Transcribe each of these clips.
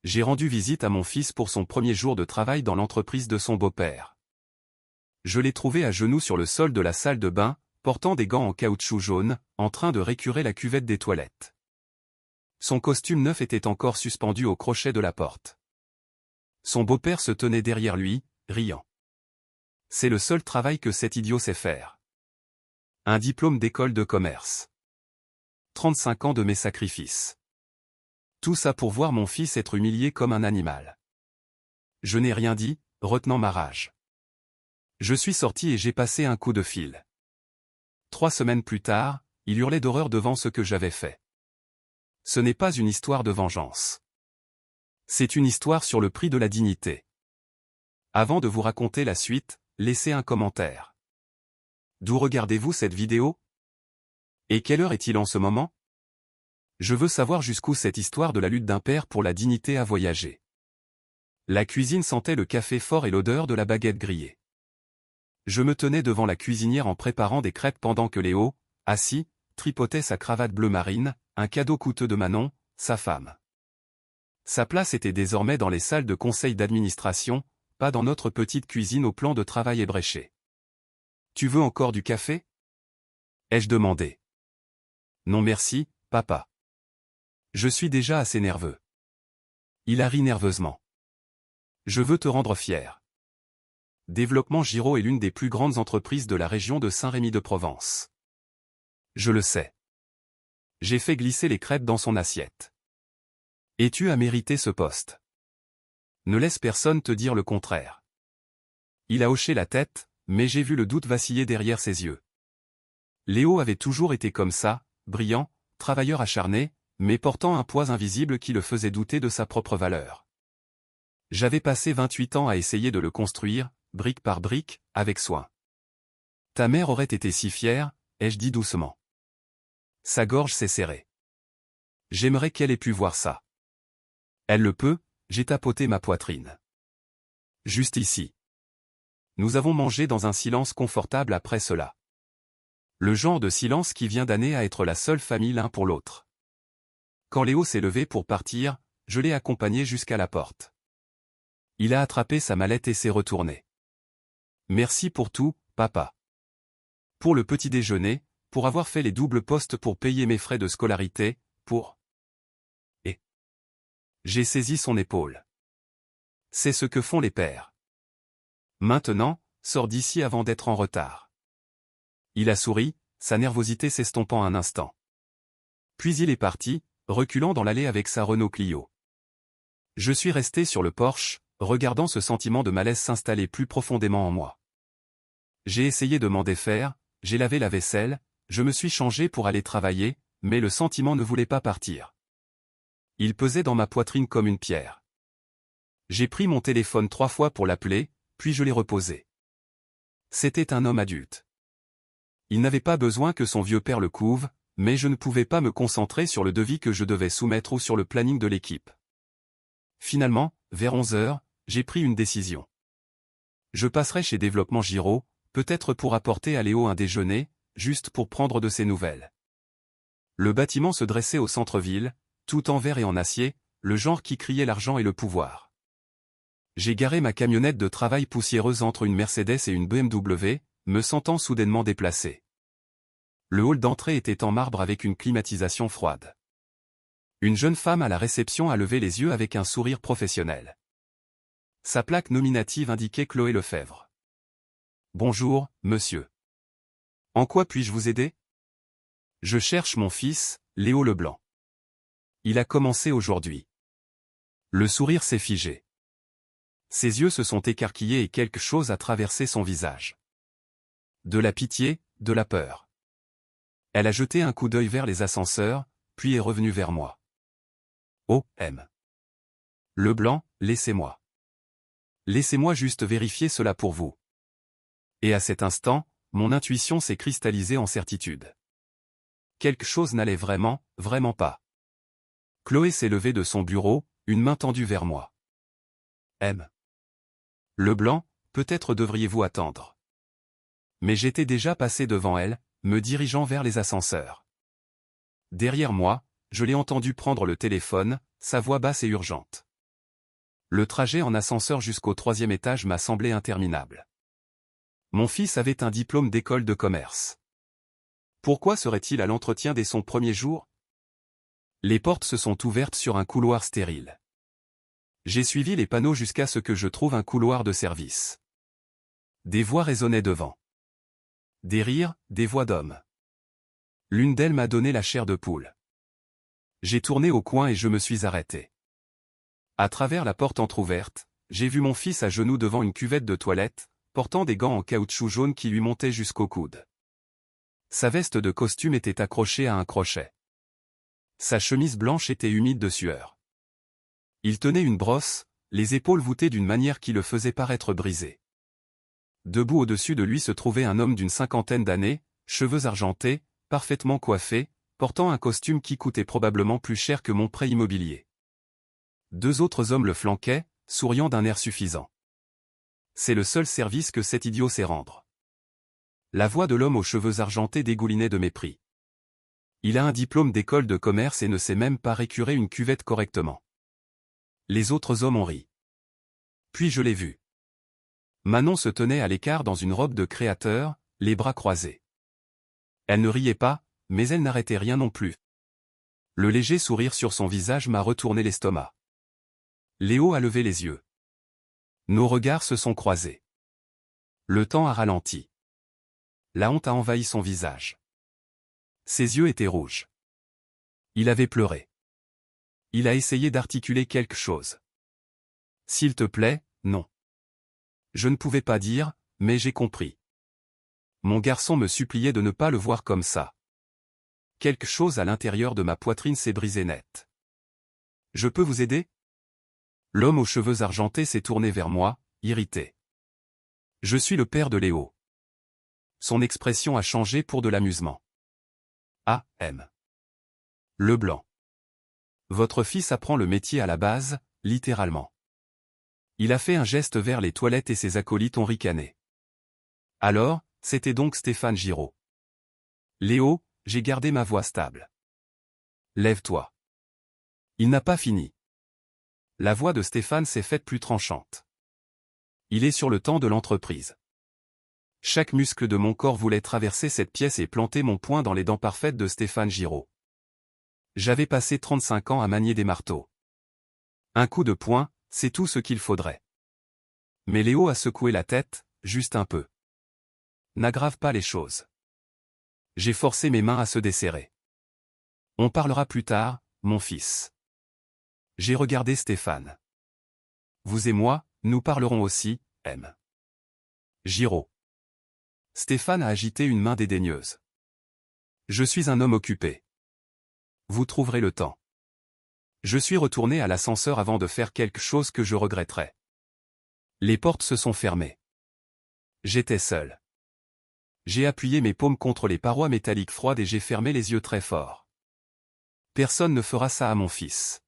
J'ai rendu visite à mon fils pour son premier jour de travail dans l'entreprise de son beau-père. Je l'ai trouvé à genoux sur le sol de la salle de bain, portant des gants en caoutchouc jaune, en train de récurer la cuvette des toilettes. Son costume neuf était encore suspendu au crochet de la porte. Son beau-père se tenait derrière lui, riant. C'est le seul travail que cet idiot sait faire. Un diplôme d'école de commerce. 35 ans de mes sacrifices. Tout ça pour voir mon fils être humilié comme un animal. Je n'ai rien dit, retenant ma rage. Je suis sorti et j'ai passé un coup de fil. 3 semaines plus tard, il hurlait d'horreur devant ce que j'avais fait. Ce n'est pas une histoire de vengeance. C'est une histoire sur le prix de la dignité. Avant de vous raconter la suite, laissez un commentaire. D'où regardez-vous cette vidéo? Et quelle heure est-il en ce moment? Je veux savoir jusqu'où cette histoire de la lutte d'un père pour la dignité a voyagé. La cuisine sentait le café fort et l'odeur de la baguette grillée. Je me tenais devant la cuisinière en préparant des crêpes pendant que Léo, assis, tripotait sa cravate bleu marine, un cadeau coûteux de Manon, sa femme. Sa place était désormais dans les salles de conseil d'administration, pas dans notre petite cuisine au plan de travail ébréché. « Tu veux encore du café ?» ai-je demandé. « Non merci, papa. Je suis déjà assez nerveux. » Il a ri nerveusement. « Je veux te rendre fier. Développement Giraud est l'une des plus grandes entreprises de la région de Saint-Rémy-de-Provence. Je le sais. J'ai fait glisser les crêpes dans son assiette. Et tu as mérité ce poste. Ne laisse personne te dire le contraire. » Il a hoché la tête, mais j'ai vu le doute vaciller derrière ses yeux. Léo avait toujours été comme ça, brillant, travailleur acharné, mais portant un poids invisible qui le faisait douter de sa propre valeur. J'avais passé 28 ans à essayer de le construire, brique par brique, avec soin. Ta mère aurait été si fière, ai-je dit doucement. Sa gorge s'est serrée. J'aimerais qu'elle ait pu voir ça. Elle le peut, j'ai tapoté ma poitrine. Juste ici. Nous avons mangé dans un silence confortable après cela. Le genre de silence qui vient d'années à être la seule famille l'un pour l'autre. Quand Léo s'est levé pour partir, je l'ai accompagné jusqu'à la porte. Il a attrapé sa mallette et s'est retourné. Merci pour tout, papa. Pour le petit déjeuner, pour avoir fait les doubles postes pour payer mes frais de scolarité, pour... Et... J'ai saisi son épaule. C'est ce que font les pères. Maintenant, sors d'ici avant d'être en retard. Il a souri, sa nervosité s'estompant un instant. Puis il est parti, reculant dans l'allée avec sa Renault Clio. Je suis resté sur le porche, regardant ce sentiment de malaise s'installer plus profondément en moi. J'ai essayé de m'en défaire, j'ai lavé la vaisselle, je me suis changé pour aller travailler, mais le sentiment ne voulait pas partir. Il pesait dans ma poitrine comme une pierre. J'ai pris mon téléphone 3 fois pour l'appeler, puis je l'ai reposé. C'était un homme adulte. Il n'avait pas besoin que son vieux père le couve, mais je ne pouvais pas me concentrer sur le devis que je devais soumettre ou sur le planning de l'équipe. Finalement, vers 11 heures, j'ai pris une décision. Je passerai chez Développement Giraud, peut-être pour apporter à Léo un déjeuner, juste pour prendre de ses nouvelles. Le bâtiment se dressait au centre-ville, tout en verre et en acier, le genre qui criait l'argent et le pouvoir. J'ai garé ma camionnette de travail poussiéreuse entre une Mercedes et une BMW, me sentant soudainement déplacé. Le hall d'entrée était en marbre avec une climatisation froide. Une jeune femme à la réception a levé les yeux avec un sourire professionnel. Sa plaque nominative indiquait Chloé Lefebvre. « Bonjour, monsieur. En quoi puis-je vous aider ? Je cherche mon fils, Léo Leblanc. Il a commencé aujourd'hui. » Le sourire s'est figé. Ses yeux se sont écarquillés et quelque chose a traversé son visage. De la pitié, de la peur. Elle a jeté un coup d'œil vers les ascenseurs, puis est revenue vers moi. « Oh, M. Leblanc, laissez-moi. Laissez-moi juste vérifier cela pour vous. » Et à cet instant, mon intuition s'est cristallisée en certitude. Quelque chose n'allait vraiment, vraiment pas. Chloé s'est levée de son bureau, une main tendue vers moi. « M. Leblanc, peut-être devriez-vous attendre. » Mais j'étais déjà passé devant elle, me dirigeant vers les ascenseurs. Derrière moi, je l'ai entendu prendre le téléphone, sa voix basse et urgente. Le trajet en ascenseur jusqu'au 3e étage m'a semblé interminable. Mon fils avait un diplôme d'école de commerce. Pourquoi serait-il à l'entretien dès son premier jour? Les portes se sont ouvertes sur un couloir stérile. J'ai suivi les panneaux jusqu'à ce que je trouve un couloir de service. Des voix résonnaient devant. Des rires, des voix d'hommes. L'une d'elles m'a donné la chair de poule. J'ai tourné au coin et je me suis arrêté. À travers la porte entr'ouverte, j'ai vu mon fils à genoux devant une cuvette de toilette, portant des gants en caoutchouc jaune qui lui montaient jusqu'au coude. Sa veste de costume était accrochée à un crochet. Sa chemise blanche était humide de sueur. Il tenait une brosse, les épaules voûtées d'une manière qui le faisait paraître brisé. Debout au-dessus de lui se trouvait un homme d'une 50aine d'années, cheveux argentés, parfaitement coiffé, portant un costume qui coûtait probablement plus cher que mon prêt immobilier. 2 autres hommes le flanquaient, souriant d'un air suffisant. C'est le seul service que cet idiot sait rendre. La voix de l'homme aux cheveux argentés dégoulinait de mépris. Il a un diplôme d'école de commerce et ne sait même pas récurer une cuvette correctement. Les autres hommes ont ri. Puis je l'ai vu. Manon se tenait à l'écart dans une robe de créateur, les bras croisés. Elle ne riait pas, mais elle n'arrêtait rien non plus. Le léger sourire sur son visage m'a retourné l'estomac. Léo a levé les yeux. Nos regards se sont croisés. Le temps a ralenti. La honte a envahi son visage. Ses yeux étaient rouges. Il avait pleuré. Il a essayé d'articuler quelque chose. S'il te plaît, non. Je ne pouvais pas dire, mais j'ai compris. Mon garçon me suppliait de ne pas le voir comme ça. Quelque chose à l'intérieur de ma poitrine s'est brisé net. Je peux vous aider? L'homme aux cheveux argentés s'est tourné vers moi, irrité. Je suis le père de Léo. Son expression a changé pour de l'amusement. Ah, M. Leblanc. Votre fils apprend le métier à la base, littéralement. Il a fait un geste vers les toilettes et ses acolytes ont ricané. Alors, c'était donc Stéphane Giraud. Léo, j'ai gardé ma voix stable. Lève-toi. Il n'a pas fini. La voix de Stéphane s'est faite plus tranchante. Il est sur le temps de l'entreprise. Chaque muscle de mon corps voulait traverser cette pièce et planter mon poing dans les dents parfaites de Stéphane Giraud. J'avais passé 35 ans à manier des marteaux. Un coup de poing, c'est tout ce qu'il faudrait. Mais Léo a secoué la tête, juste un peu. N'aggrave pas les choses. J'ai forcé mes mains à se desserrer. On parlera plus tard, mon fils. J'ai regardé Stéphane. Vous et moi, nous parlerons aussi, M. Giraud. Stéphane a agité une main dédaigneuse. Je suis un homme occupé. Vous trouverez le temps. Je suis retourné à l'ascenseur avant de faire quelque chose que je regretterais. Les portes se sont fermées. J'étais seul. J'ai appuyé mes paumes contre les parois métalliques froides et j'ai fermé les yeux très fort. Personne ne fera ça à mon fils.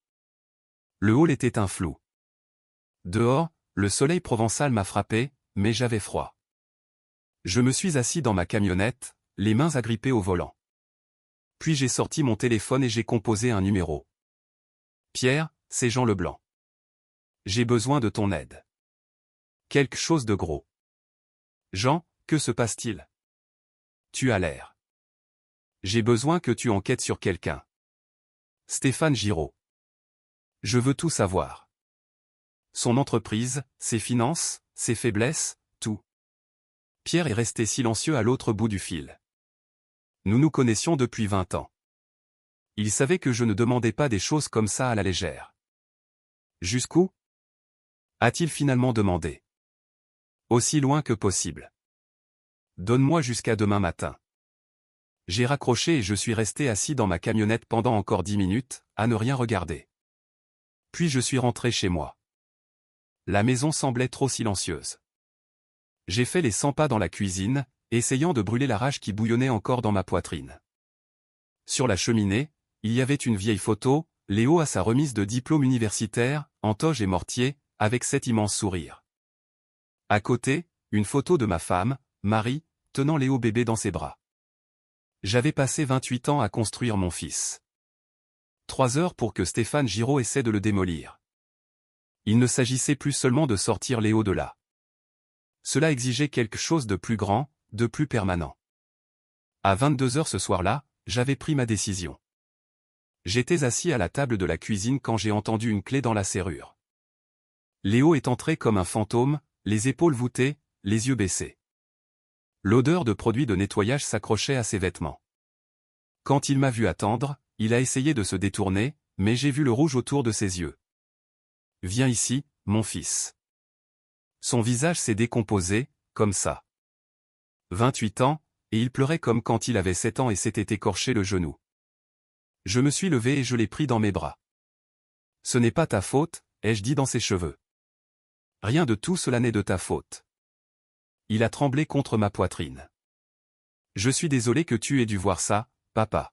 Le hall était un flou. Dehors, le soleil provençal m'a frappé, mais j'avais froid. Je me suis assis dans ma camionnette, les mains agrippées au volant. Puis j'ai sorti mon téléphone et j'ai composé un numéro. Pierre, c'est Jean Leblanc. J'ai besoin de ton aide. Quelque chose de gros. Jean, que se passe-t-il? Tu as l'air. J'ai besoin que tu enquêtes sur quelqu'un. Stéphane Giraud. Je veux tout savoir. Son entreprise, ses finances, ses faiblesses, tout. Pierre est resté silencieux à l'autre bout du fil. Nous nous connaissions depuis 20 ans. Il savait que je ne demandais pas des choses comme ça à la légère. Jusqu'où? A-t-il finalement demandé. Aussi loin que possible. Donne-moi jusqu'à demain matin. J'ai raccroché et je suis resté assis dans ma camionnette pendant encore 10 minutes, à ne rien regarder. Puis je suis rentré chez moi. La maison semblait trop silencieuse. J'ai fait les 100 pas dans la cuisine, essayant de brûler la rage qui bouillonnait encore dans ma poitrine. Sur la cheminée, il y avait une vieille photo, Léo à sa remise de diplôme universitaire, en toge et mortier, avec cet immense sourire. À côté, une photo de ma femme, Marie, tenant Léo bébé dans ses bras. J'avais passé 28 ans à construire mon fils. 3 heures pour que Stéphane Giraud essaie de le démolir. Il ne s'agissait plus seulement de sortir Léo de là. Cela exigeait quelque chose de plus grand, de plus permanent. À 22 heures ce soir-là, j'avais pris ma décision. J'étais assis à la table de la cuisine quand j'ai entendu une clé dans la serrure. Léo est entré comme un fantôme, les épaules voûtées, les yeux baissés. L'odeur de produits de nettoyage s'accrochait à ses vêtements. Quand il m'a vu attendre, il a essayé de se détourner, mais j'ai vu le rouge autour de ses yeux. « Viens ici, mon fils. » Son visage s'est décomposé, comme ça. 28 ans, et il pleurait comme quand il avait 7 ans et s'était écorché le genou. Je me suis levé et je l'ai pris dans mes bras. « Ce n'est pas ta faute, » ai-je dit dans ses cheveux. « Rien de tout cela n'est de ta faute. » Il a tremblé contre ma poitrine. « Je suis désolé que tu aies dû voir ça, papa.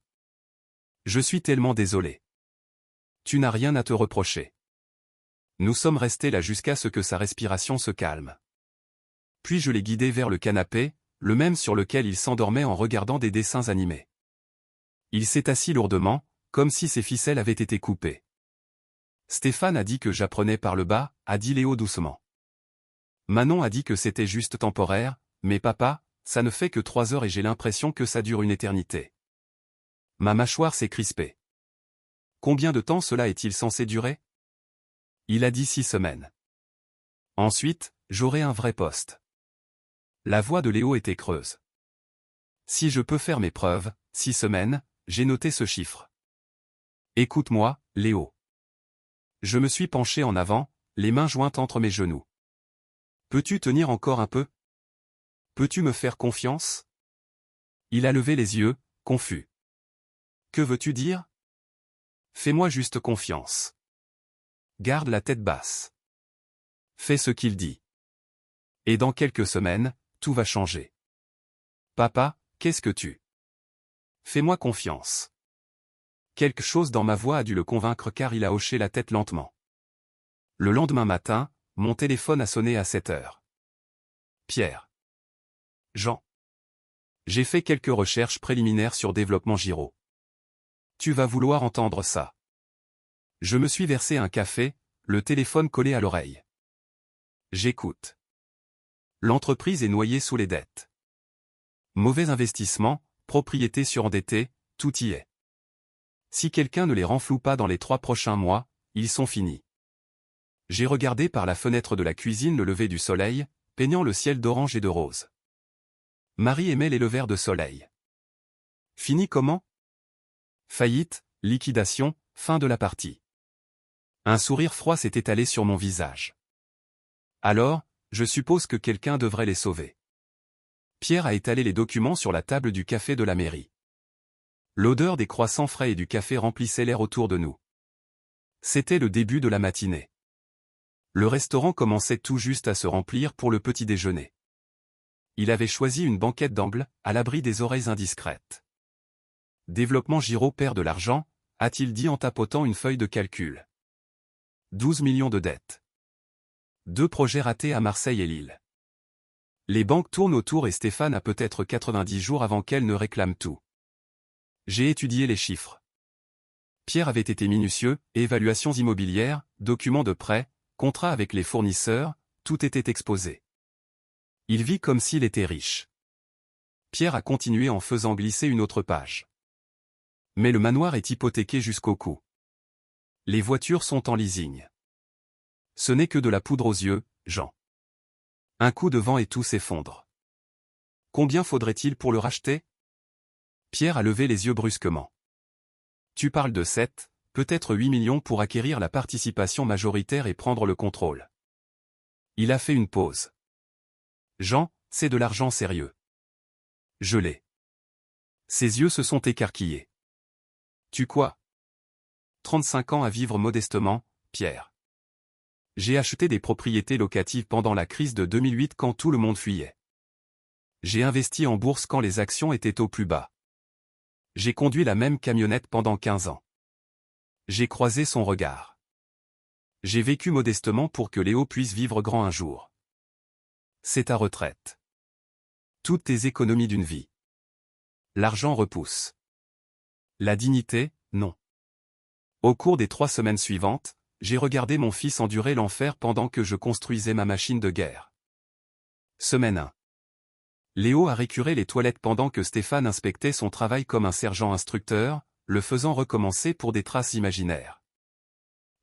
Je suis tellement désolé. Tu n'as rien à te reprocher. » Nous sommes restés là jusqu'à ce que sa respiration se calme. Puis je l'ai guidé vers le canapé, le même sur lequel il s'endormait en regardant des dessins animés. Il s'est assis lourdement, comme si ses ficelles avaient été coupées. « Stéphane a dit que j'apprenais par le bas », a dit Léo doucement. Manon a dit que c'était juste temporaire, mais papa, ça ne fait que 3 heures et j'ai l'impression que ça dure une éternité. Ma mâchoire s'est crispée. Combien de temps cela est-il censé durer? Il a dit 6 semaines. Ensuite, j'aurai un vrai poste. La voix de Léo était creuse. Si je peux faire mes preuves, 6 semaines, j'ai noté ce chiffre. Écoute-moi, Léo. Je me suis penché en avant, les mains jointes entre mes genoux. Peux-tu tenir encore un peu? Peux-tu me faire confiance? Il a levé les yeux, confus. Que veux-tu dire? Fais-moi juste confiance. Garde la tête basse. Fais ce qu'il dit. Et dans quelques semaines, tout va changer. Papa, qu'est-ce que tu? Fais-moi confiance. Quelque chose dans ma voix a dû le convaincre car il a hoché la tête lentement. Le lendemain matin, mon téléphone a sonné à 7 heures. Pierre. Jean. J'ai fait quelques recherches préliminaires sur développement Giro. Tu vas vouloir entendre ça. Je me suis versé un café, le téléphone collé à l'oreille. J'écoute. L'entreprise est noyée sous les dettes. Mauvais investissement, propriété surendettée, tout y est. Si quelqu'un ne les renfloue pas dans les 3 prochains mois, ils sont finis. J'ai regardé par la fenêtre de la cuisine le lever du soleil, peignant le ciel d'orange et de rose. Marie aimait les levers de soleil. Fini comment? Faillite, liquidation, fin de la partie. Un sourire froid s'est étalé sur mon visage. Alors, je suppose que quelqu'un devrait les sauver. Pierre a étalé les documents sur la table du café de la mairie. L'odeur des croissants frais et du café remplissait l'air autour de nous. C'était le début de la matinée. Le restaurant commençait tout juste à se remplir pour le petit déjeuner. Il avait choisi une banquette d'angle, à l'abri des oreilles indiscrètes. Développement Giro perd de l'argent, a-t-il dit en tapotant une feuille de calcul. 12 millions de dettes. 2 projets ratés à Marseille et Lille. Les banques tournent autour et Stéphane a peut-être 90 jours avant qu'elle ne réclame tout. J'ai étudié les chiffres. Pierre avait été minutieux, évaluations immobilières, documents de prêt, contrats avec les fournisseurs, tout était exposé. Il vit comme s'il était riche. Pierre a continué en faisant glisser une autre page. Mais le manoir est hypothéqué jusqu'au cou. Les voitures sont en leasing. Ce n'est que de la poudre aux yeux, Jean. Un coup de vent et tout s'effondre. Combien faudrait-il pour le racheter? Pierre a levé les yeux brusquement. Tu parles de 7, peut-être 8 millions pour acquérir la participation majoritaire et prendre le contrôle. Il a fait une pause. Jean, c'est de l'argent sérieux. Je l'ai. Ses yeux se sont écarquillés. Tu quoi? 35 ans à vivre modestement, Pierre. J'ai acheté des propriétés locatives pendant la crise de 2008 quand tout le monde fuyait. J'ai investi en bourse quand les actions étaient au plus bas. J'ai conduit la même camionnette pendant 15 ans. J'ai croisé son regard. J'ai vécu modestement pour que Léo puisse vivre grand un jour. C'est ta retraite. Toutes tes économies d'une vie. L'argent repousse. La dignité, non. Au cours des 3 semaines suivantes, j'ai regardé mon fils endurer l'enfer pendant que je construisais ma machine de guerre. Semaine 1. Léo a récuré les toilettes pendant que Stéphane inspectait son travail comme un sergent instructeur, le faisant recommencer pour des traces imaginaires.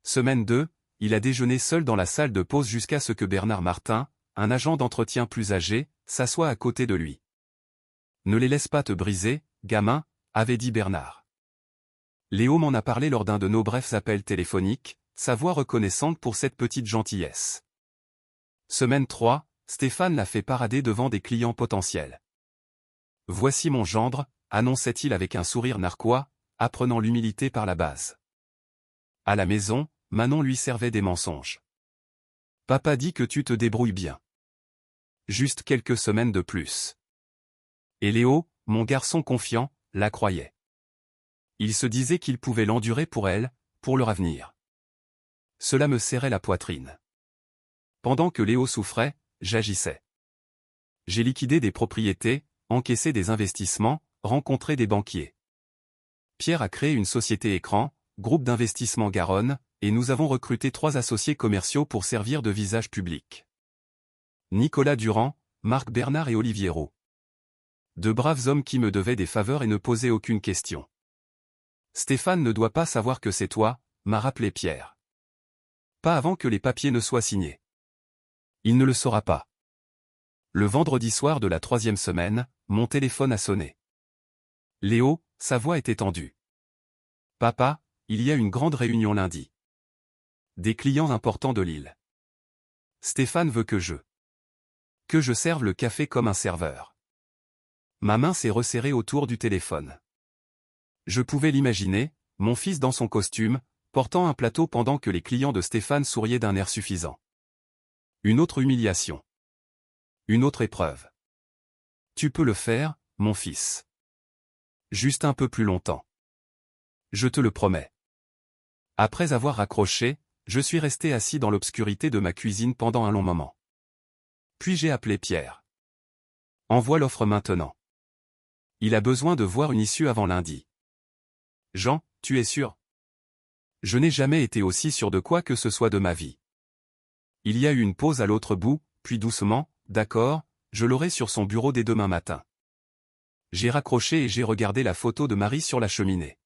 Semaine 2, il a déjeuné seul dans la salle de pause jusqu'à ce que Bernard Martin, un agent d'entretien plus âgé, s'assoie à côté de lui. « Ne les laisse pas te briser, gamin », avait dit Bernard. Léo m'en a parlé lors d'un de nos brefs appels téléphoniques, sa voix reconnaissante pour cette petite gentillesse. Semaine 3, Stéphane l'a fait parader devant des clients potentiels. « Voici mon gendre », annonçait-il avec un sourire narquois, apprenant l'humilité par la base. À la maison, Manon lui servait des mensonges. « Papa dit que tu te débrouilles bien. Juste quelques semaines de plus. » Et Léo, mon garçon confiant, la croyait. Il se disait qu'il pouvait l'endurer pour elle, pour leur avenir. Cela me serrait la poitrine. Pendant que Léo souffrait, j'agissais. J'ai liquidé des propriétés, encaissé des investissements, rencontré des banquiers. Pierre a créé une société écran, groupe d'investissement Garonne, et nous avons recruté 3 associés commerciaux pour servir de visage public. Nicolas Durand, Marc Bernard et Olivier Roux. De braves hommes qui me devaient des faveurs et ne posaient aucune question. Stéphane ne doit pas savoir que c'est toi, m'a rappelé Pierre. Pas avant que les papiers ne soient signés. Il ne le saura pas. Le vendredi soir de la 3e semaine, mon téléphone a sonné. Léo, sa voix était tendue. Papa, il y a une grande réunion lundi. Des clients importants de Lille. Stéphane veut que je serve le café comme un serveur. Ma main s'est resserrée autour du téléphone. Je pouvais l'imaginer, mon fils dans son costume, portant un plateau pendant que les clients de Stéphane souriaient d'un air suffisant. Une autre humiliation. Une autre épreuve. Tu peux le faire, mon fils. Juste un peu plus longtemps. Je te le promets. Après avoir raccroché, je suis resté assis dans l'obscurité de ma cuisine pendant un long moment. Puis j'ai appelé Pierre. Envoie l'offre maintenant. Il a besoin de voir une issue avant lundi. Jean, tu es sûr? Je n'ai jamais été aussi sûr de quoi que ce soit de ma vie. Il y a eu une pause à l'autre bout, puis doucement, d'accord, je l'aurai sur son bureau dès demain matin. J'ai raccroché et j'ai regardé la photo de Marie sur la cheminée.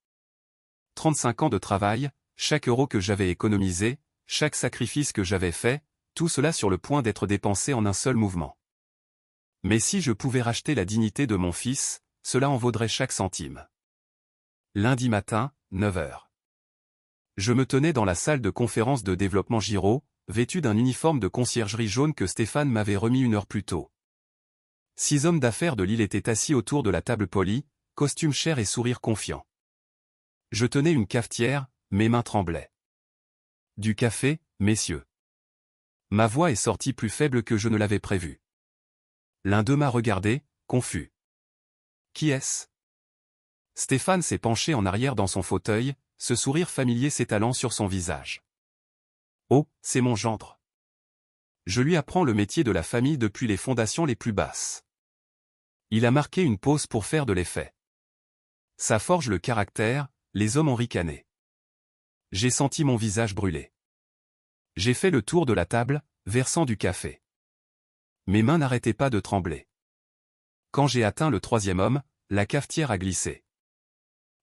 35 ans de travail, chaque euro que j'avais économisé, chaque sacrifice que j'avais fait, tout cela sur le point d'être dépensé en un seul mouvement. Mais si je pouvais racheter la dignité de mon fils, cela en vaudrait chaque centime. Lundi matin, 9 h. Je me tenais dans la salle de conférence de développement Giraud, vêtu d'un uniforme de conciergerie jaune que Stéphane m'avait remis 1 heure plus tôt. 6 hommes d'affaires de Lille étaient assis autour de la table polie, costume cher et sourire confiant. Je tenais une cafetière, mes mains tremblaient. Du café, messieurs. Ma voix est sortie plus faible que je ne l'avais prévu. L'un d'eux m'a regardé, confus. Qui est-ce? Stéphane s'est penché en arrière dans son fauteuil, ce sourire familier s'étalant sur son visage. Oh, c'est mon gendre. Je lui apprends le métier de la famille depuis les fondations les plus basses. Il a marqué une pause pour faire de l'effet. Ça forge le caractère, les hommes ont ricané. J'ai senti mon visage brûler. J'ai fait le tour de la table, versant du café. Mes mains n'arrêtaient pas de trembler. Quand j'ai atteint le 3e homme, la cafetière a glissé.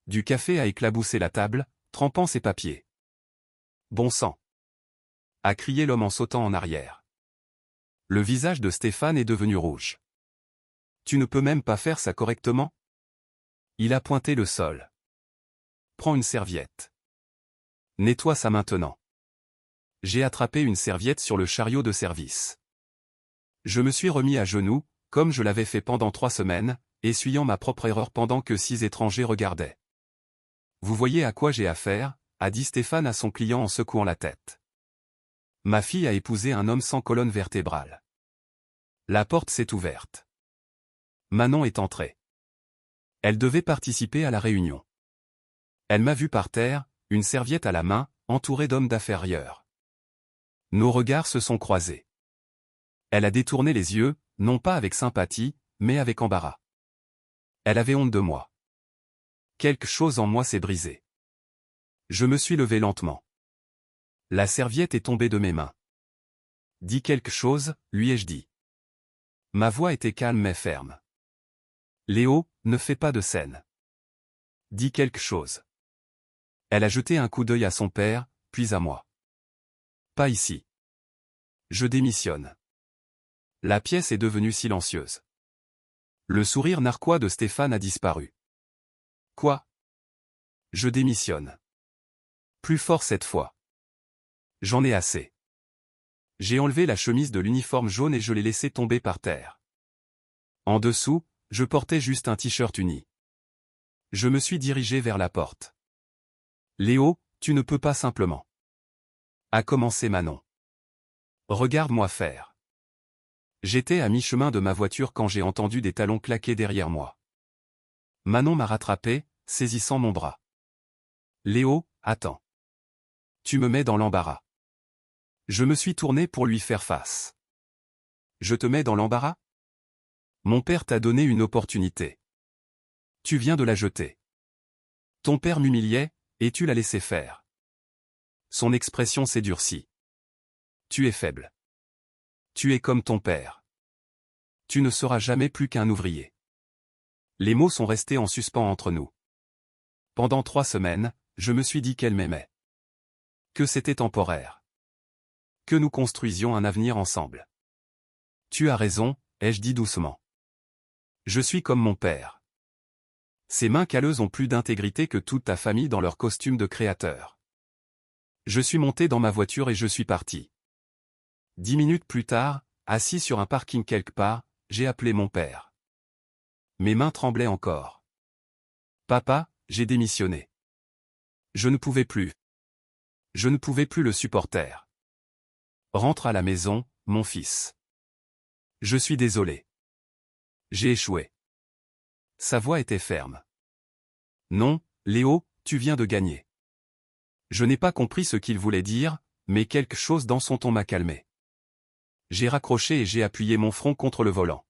Du café a éclaboussé la table, trempant ses papiers. Bon sang! A crié l'homme en sautant en arrière. Le visage de Stéphane est devenu rouge. Tu ne peux même pas faire ça correctement? Il a pointé le sol. Prends une serviette. Nettoie ça maintenant. J'ai attrapé une serviette sur le chariot de service. Je me suis remis à genoux, comme je l'avais fait pendant 3 semaines, essuyant ma propre erreur pendant que 6 étrangers regardaient. Vous voyez à quoi j'ai affaire, a dit Stéphane à son client en secouant la tête. Ma fille a épousé un homme sans colonne vertébrale. La porte s'est ouverte. Manon est entrée. Elle devait participer à la réunion. Elle m'a vu par terre, une serviette à la main, entourée d'hommes d'affaires ailleurs. Nos regards se sont croisés. Elle a détourné les yeux, non pas avec sympathie, mais avec embarras. Elle avait honte de moi. Quelque chose en moi s'est brisé. Je me suis levé lentement. La serviette est tombée de mes mains. Dis quelque chose, lui ai-je dit. Ma voix était calme mais ferme. Léo, ne fais pas de scène. Dis quelque chose. Elle a jeté un coup d'œil à son père, puis à moi. Pas ici. Je démissionne. La pièce est devenue silencieuse. Le sourire narquois de Stéphane a disparu. Quoi? Je démissionne. Plus fort cette fois. J'en ai assez. J'ai enlevé la chemise de l'uniforme jaune et je l'ai laissée tomber par terre. En dessous, je portais juste un t-shirt uni. Je me suis dirigé vers la porte. Léo, tu ne peux pas simplement. A commencé Manon. Regarde-moi faire. J'étais à mi-chemin de ma voiture quand j'ai entendu des talons claquer derrière moi. Manon m'a rattrapé, saisissant mon bras. Léo, attends. Tu me mets dans l'embarras. Je me suis tourné pour lui faire face. Je te mets dans l'embarras? Mon père t'a donné une opportunité. Tu viens de la jeter. Ton père m'humiliait, et tu l'as laissé faire. Son expression s'est durcie. Tu es faible. Tu es comme ton père. Tu ne seras jamais plus qu'un ouvrier. Les mots sont restés en suspens entre nous. Pendant 3 semaines, je me suis dit qu'elle m'aimait. Que c'était temporaire. Que nous construisions un avenir ensemble. Tu as raison, ai-je dit doucement. Je suis comme mon père. Ses mains calleuses ont plus d'intégrité que toute ta famille dans leur costume de créateur. Je suis monté dans ma voiture et je suis parti. 10 minutes plus tard, assis sur un parking quelque part, j'ai appelé mon père. Mes mains tremblaient encore. Papa, j'ai démissionné. Je ne pouvais plus. Je ne pouvais plus le supporter. Rentre à la maison, mon fils. Je suis désolé. J'ai échoué. Sa voix était ferme. Non, Léo, tu viens de gagner. Je n'ai pas compris ce qu'il voulait dire, mais quelque chose dans son ton m'a calmé. J'ai raccroché et j'ai appuyé mon front contre le volant.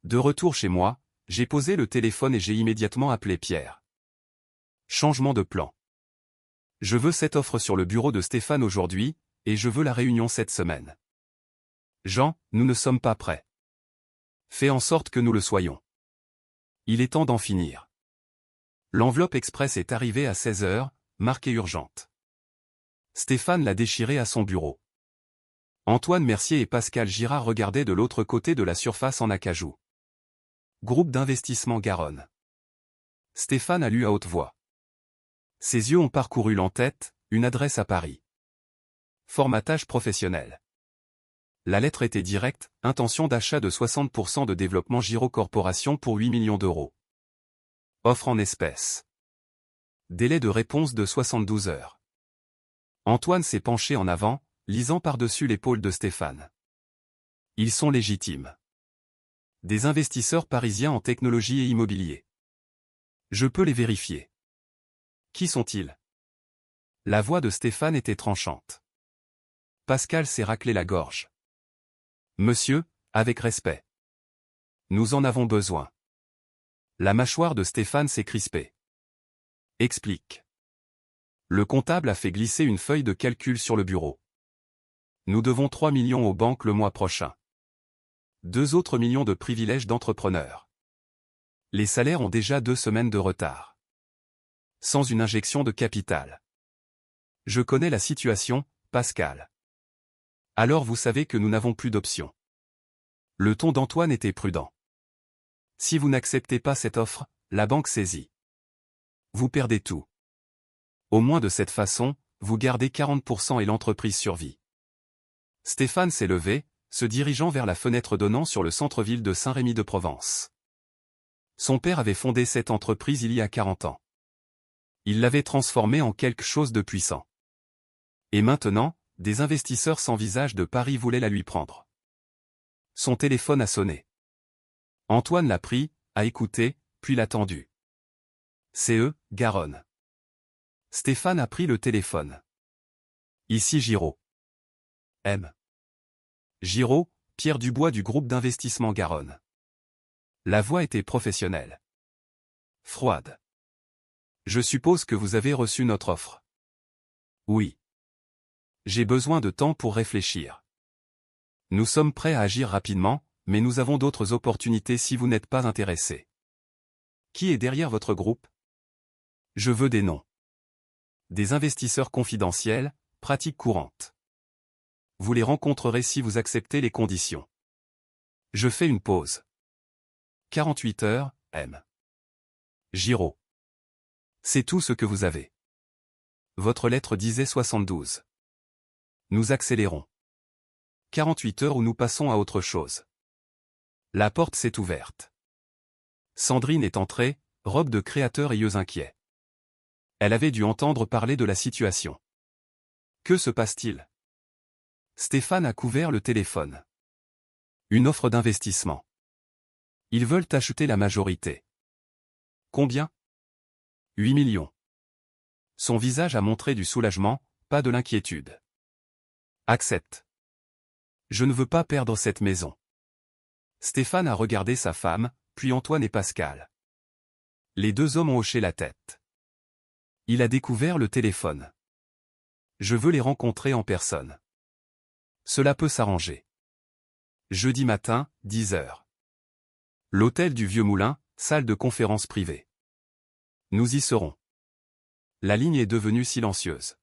De retour chez moi, j'ai posé le téléphone et j'ai immédiatement appelé Pierre. Changement de plan. Je veux cette offre sur le bureau de Stéphane aujourd'hui, et je veux la réunion cette semaine. Jean, nous ne sommes pas prêts. Fais en sorte que nous le soyons. Il est temps d'en finir. L'enveloppe express est arrivée à 16 heures, marquée urgente. Stéphane l'a déchirée à son bureau. Antoine Mercier et Pascal Girard regardaient de l'autre côté de la surface en acajou. Groupe d'investissement Garonne. Stéphane a lu à haute voix. Ses yeux ont parcouru l'entête, une adresse à Paris. Formatage professionnel. La lettre était directe, intention d'achat de 60% de développement Giro Corporation pour 8 millions d'euros. Offre en espèces. Délai de réponse de 72 heures. Antoine s'est penché en avant, lisant par-dessus l'épaule de Stéphane. Ils sont légitimes. Des investisseurs parisiens en technologie et immobilier. Je peux les vérifier. Qui sont-ils? La voix de Stéphane était tranchante. Pascal s'est raclé la gorge. Monsieur, avec respect. Nous en avons besoin. La mâchoire de Stéphane s'est crispée. Explique. Le comptable a fait glisser une feuille de calcul sur le bureau. Nous devons 3 millions aux banques le mois prochain. 2 autres millions de privilèges d'entrepreneurs. Les salaires ont déjà 2 semaines de retard. Sans une injection de capital. Je connais la situation, Pascal. Alors vous savez que nous n'avons plus d'option. Le ton d'Antoine était prudent. Si vous n'acceptez pas cette offre, la banque saisit. Vous perdez tout. Au moins de cette façon, vous gardez 40% et l'entreprise survit. Stéphane s'est levé, se dirigeant vers la fenêtre donnant sur le centre-ville de Saint-Rémy-de-Provence. Son père avait fondé cette entreprise il y a 40 ans. Il l'avait transformée en quelque chose de puissant. Et maintenant, des investisseurs sans visage de Paris voulaient la lui prendre. Son téléphone a sonné. Antoine l'a pris, a écouté, puis l'a tendu. C'est eux, Garonne. Stéphane a pris le téléphone. Ici Giraud. M. Giraud, Pierre Dubois du groupe d'investissement Garonne. La voix était professionnelle. Froide. Je suppose que vous avez reçu notre offre. Oui. J'ai besoin de temps pour réfléchir. Nous sommes prêts à agir rapidement, mais nous avons d'autres opportunités si vous n'êtes pas intéressé. Qui est derrière votre groupe? Je veux des noms. Des investisseurs confidentiels, pratique courante. Vous les rencontrerez si vous acceptez les conditions. Je fais une pause. 48 heures, M. Giraud. C'est tout ce que vous avez. Votre lettre disait 72. Nous accélérons. 48 heures où nous passons à autre chose. La porte s'est ouverte. Sandrine est entrée, robe de créateur et yeux inquiets. Elle avait dû entendre parler de la situation. Que se passe-t-il? Stéphane a couvert le téléphone. Une offre d'investissement. Ils veulent acheter la majorité. Combien? 8 millions. Son visage a montré du soulagement, pas de l'inquiétude. Accepte. Je ne veux pas perdre cette maison. Stéphane a regardé sa femme, puis Antoine et Pascal. Les deux hommes ont hoché la tête. Il a découvert le téléphone. Je veux les rencontrer en personne. Cela peut s'arranger. Jeudi matin, 10 heures. L'hôtel du Vieux Moulin, salle de conférence privée. Nous y serons. La ligne est devenue silencieuse.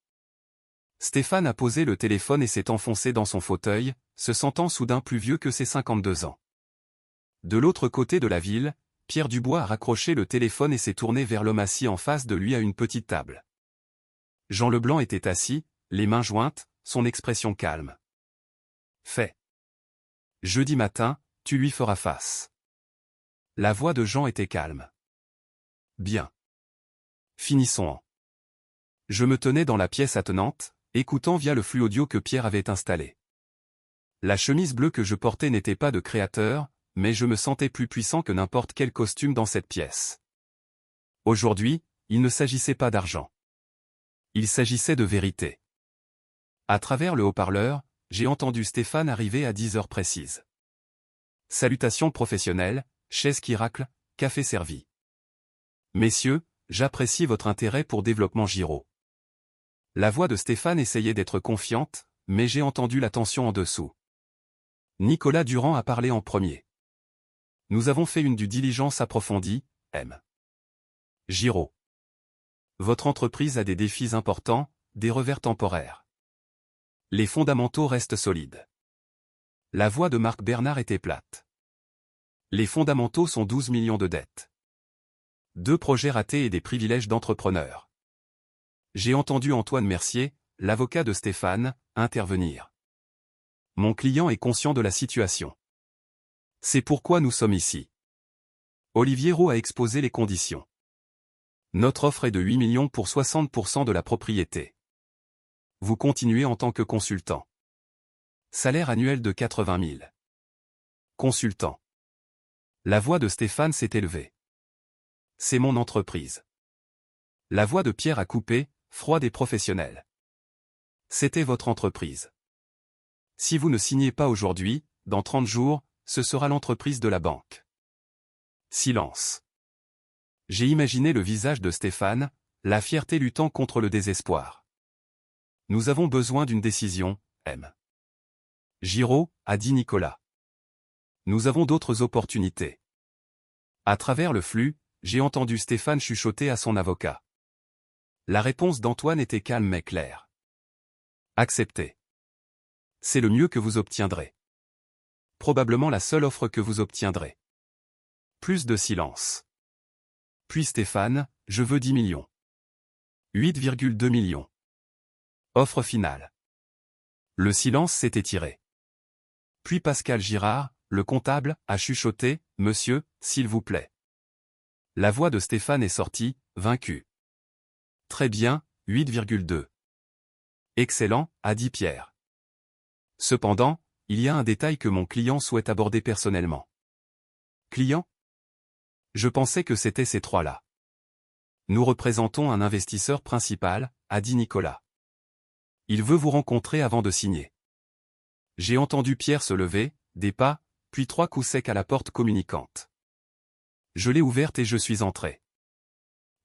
Stéphane a posé le téléphone et s'est enfoncé dans son fauteuil, se sentant soudain plus vieux que ses 52 ans. De l'autre côté de la ville, Pierre Dubois a raccroché le téléphone et s'est tourné vers l'homme assis en face de lui à une petite table. Jean Leblanc était assis, les mains jointes, son expression calme. Fait. Jeudi matin, tu lui feras face. La voix de Jean était calme. Bien. Finissons en. Je me tenais dans la pièce attenante, écoutant via le flux audio que Pierre avait installé. La chemise bleue que je portais n'était pas de créateur, mais je me sentais plus puissant que n'importe quel costume dans cette pièce. Aujourd'hui, il ne s'agissait pas d'argent. Il s'agissait de vérité. À travers le haut-parleur, j'ai entendu Stéphane arriver à 10 heures précises. Salutations professionnelles, chaise qui racle, café servi. Messieurs, j'apprécie votre intérêt pour Développement Giraud. La voix de Stéphane essayait d'être confiante, mais j'ai entendu la tension en dessous. Nicolas Durand a parlé en premier. Nous avons fait une due diligence approfondie, M. Giraud. Votre entreprise a des défis importants, des revers temporaires. Les fondamentaux restent solides. La voix de Marc Bernard était plate. Les fondamentaux sont 12 millions de dettes. 2 projets ratés et des privilèges d'entrepreneur. J'ai entendu Antoine Mercier, l'avocat de Stéphane, intervenir. Mon client est conscient de la situation. C'est pourquoi nous sommes ici. Olivier Roux a exposé les conditions. Notre offre est de 8 millions pour 60% de la propriété. Vous continuez en tant que consultant. Salaire annuel de 80 000. Consultant. La voix de Stéphane s'est élevée. C'est mon entreprise. La voix de Pierre a coupé, froide et professionnelle. C'était votre entreprise. Si vous ne signez pas aujourd'hui, dans 30 jours, ce sera l'entreprise de la banque. Silence. J'ai imaginé le visage de Stéphane, la fierté luttant contre le désespoir. Nous avons besoin d'une décision, M. Giraud, a dit Nicolas. Nous avons d'autres opportunités. À travers le flux, j'ai entendu Stéphane chuchoter à son avocat. La réponse d'Antoine était calme mais claire. Acceptez. C'est le mieux que vous obtiendrez. Probablement la seule offre que vous obtiendrez. Plus de silence. Puis Stéphane, je veux 10 millions. 8,2 millions. Offre finale. Le silence s'est étiré. Puis Pascal Girard, le comptable, a chuchoté, « Monsieur, s'il vous plaît. » La voix de Stéphane est sortie, vaincu. Très bien, 8,2. Excellent, a dit Pierre. Cependant, il y a un détail que mon client souhaite aborder personnellement. Client? Je pensais que c'était ces trois-là. Nous représentons un investisseur principal, a dit Nicolas. Il veut vous rencontrer avant de signer. J'ai entendu Pierre se lever, des pas, puis 3 coups secs à la porte communicante. Je l'ai ouverte et je suis entré.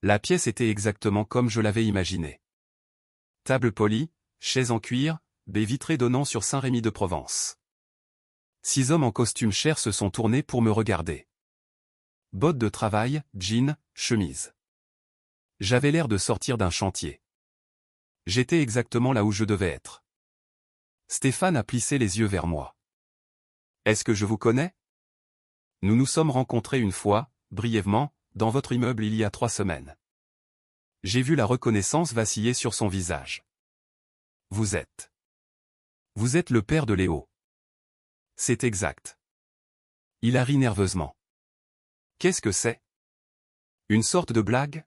La pièce était exactement comme je l'avais imaginé. Table polie, chaise en cuir, baie vitrée donnant sur Saint-Rémy-de-Provence. 6 hommes en costume cher se sont tournés pour me regarder. Bottes de travail, jean, chemise. J'avais l'air de sortir d'un chantier. J'étais exactement là où je devais être. Stéphane a plissé les yeux vers moi. Est-ce que je vous connais? Nous nous sommes rencontrés une fois, brièvement, dans votre immeuble il y a 3 semaines. J'ai vu la reconnaissance vaciller sur son visage. Vous êtes le père de Léo. C'est exact. Il a ri nerveusement. Qu'est-ce que c'est? Une sorte de blague?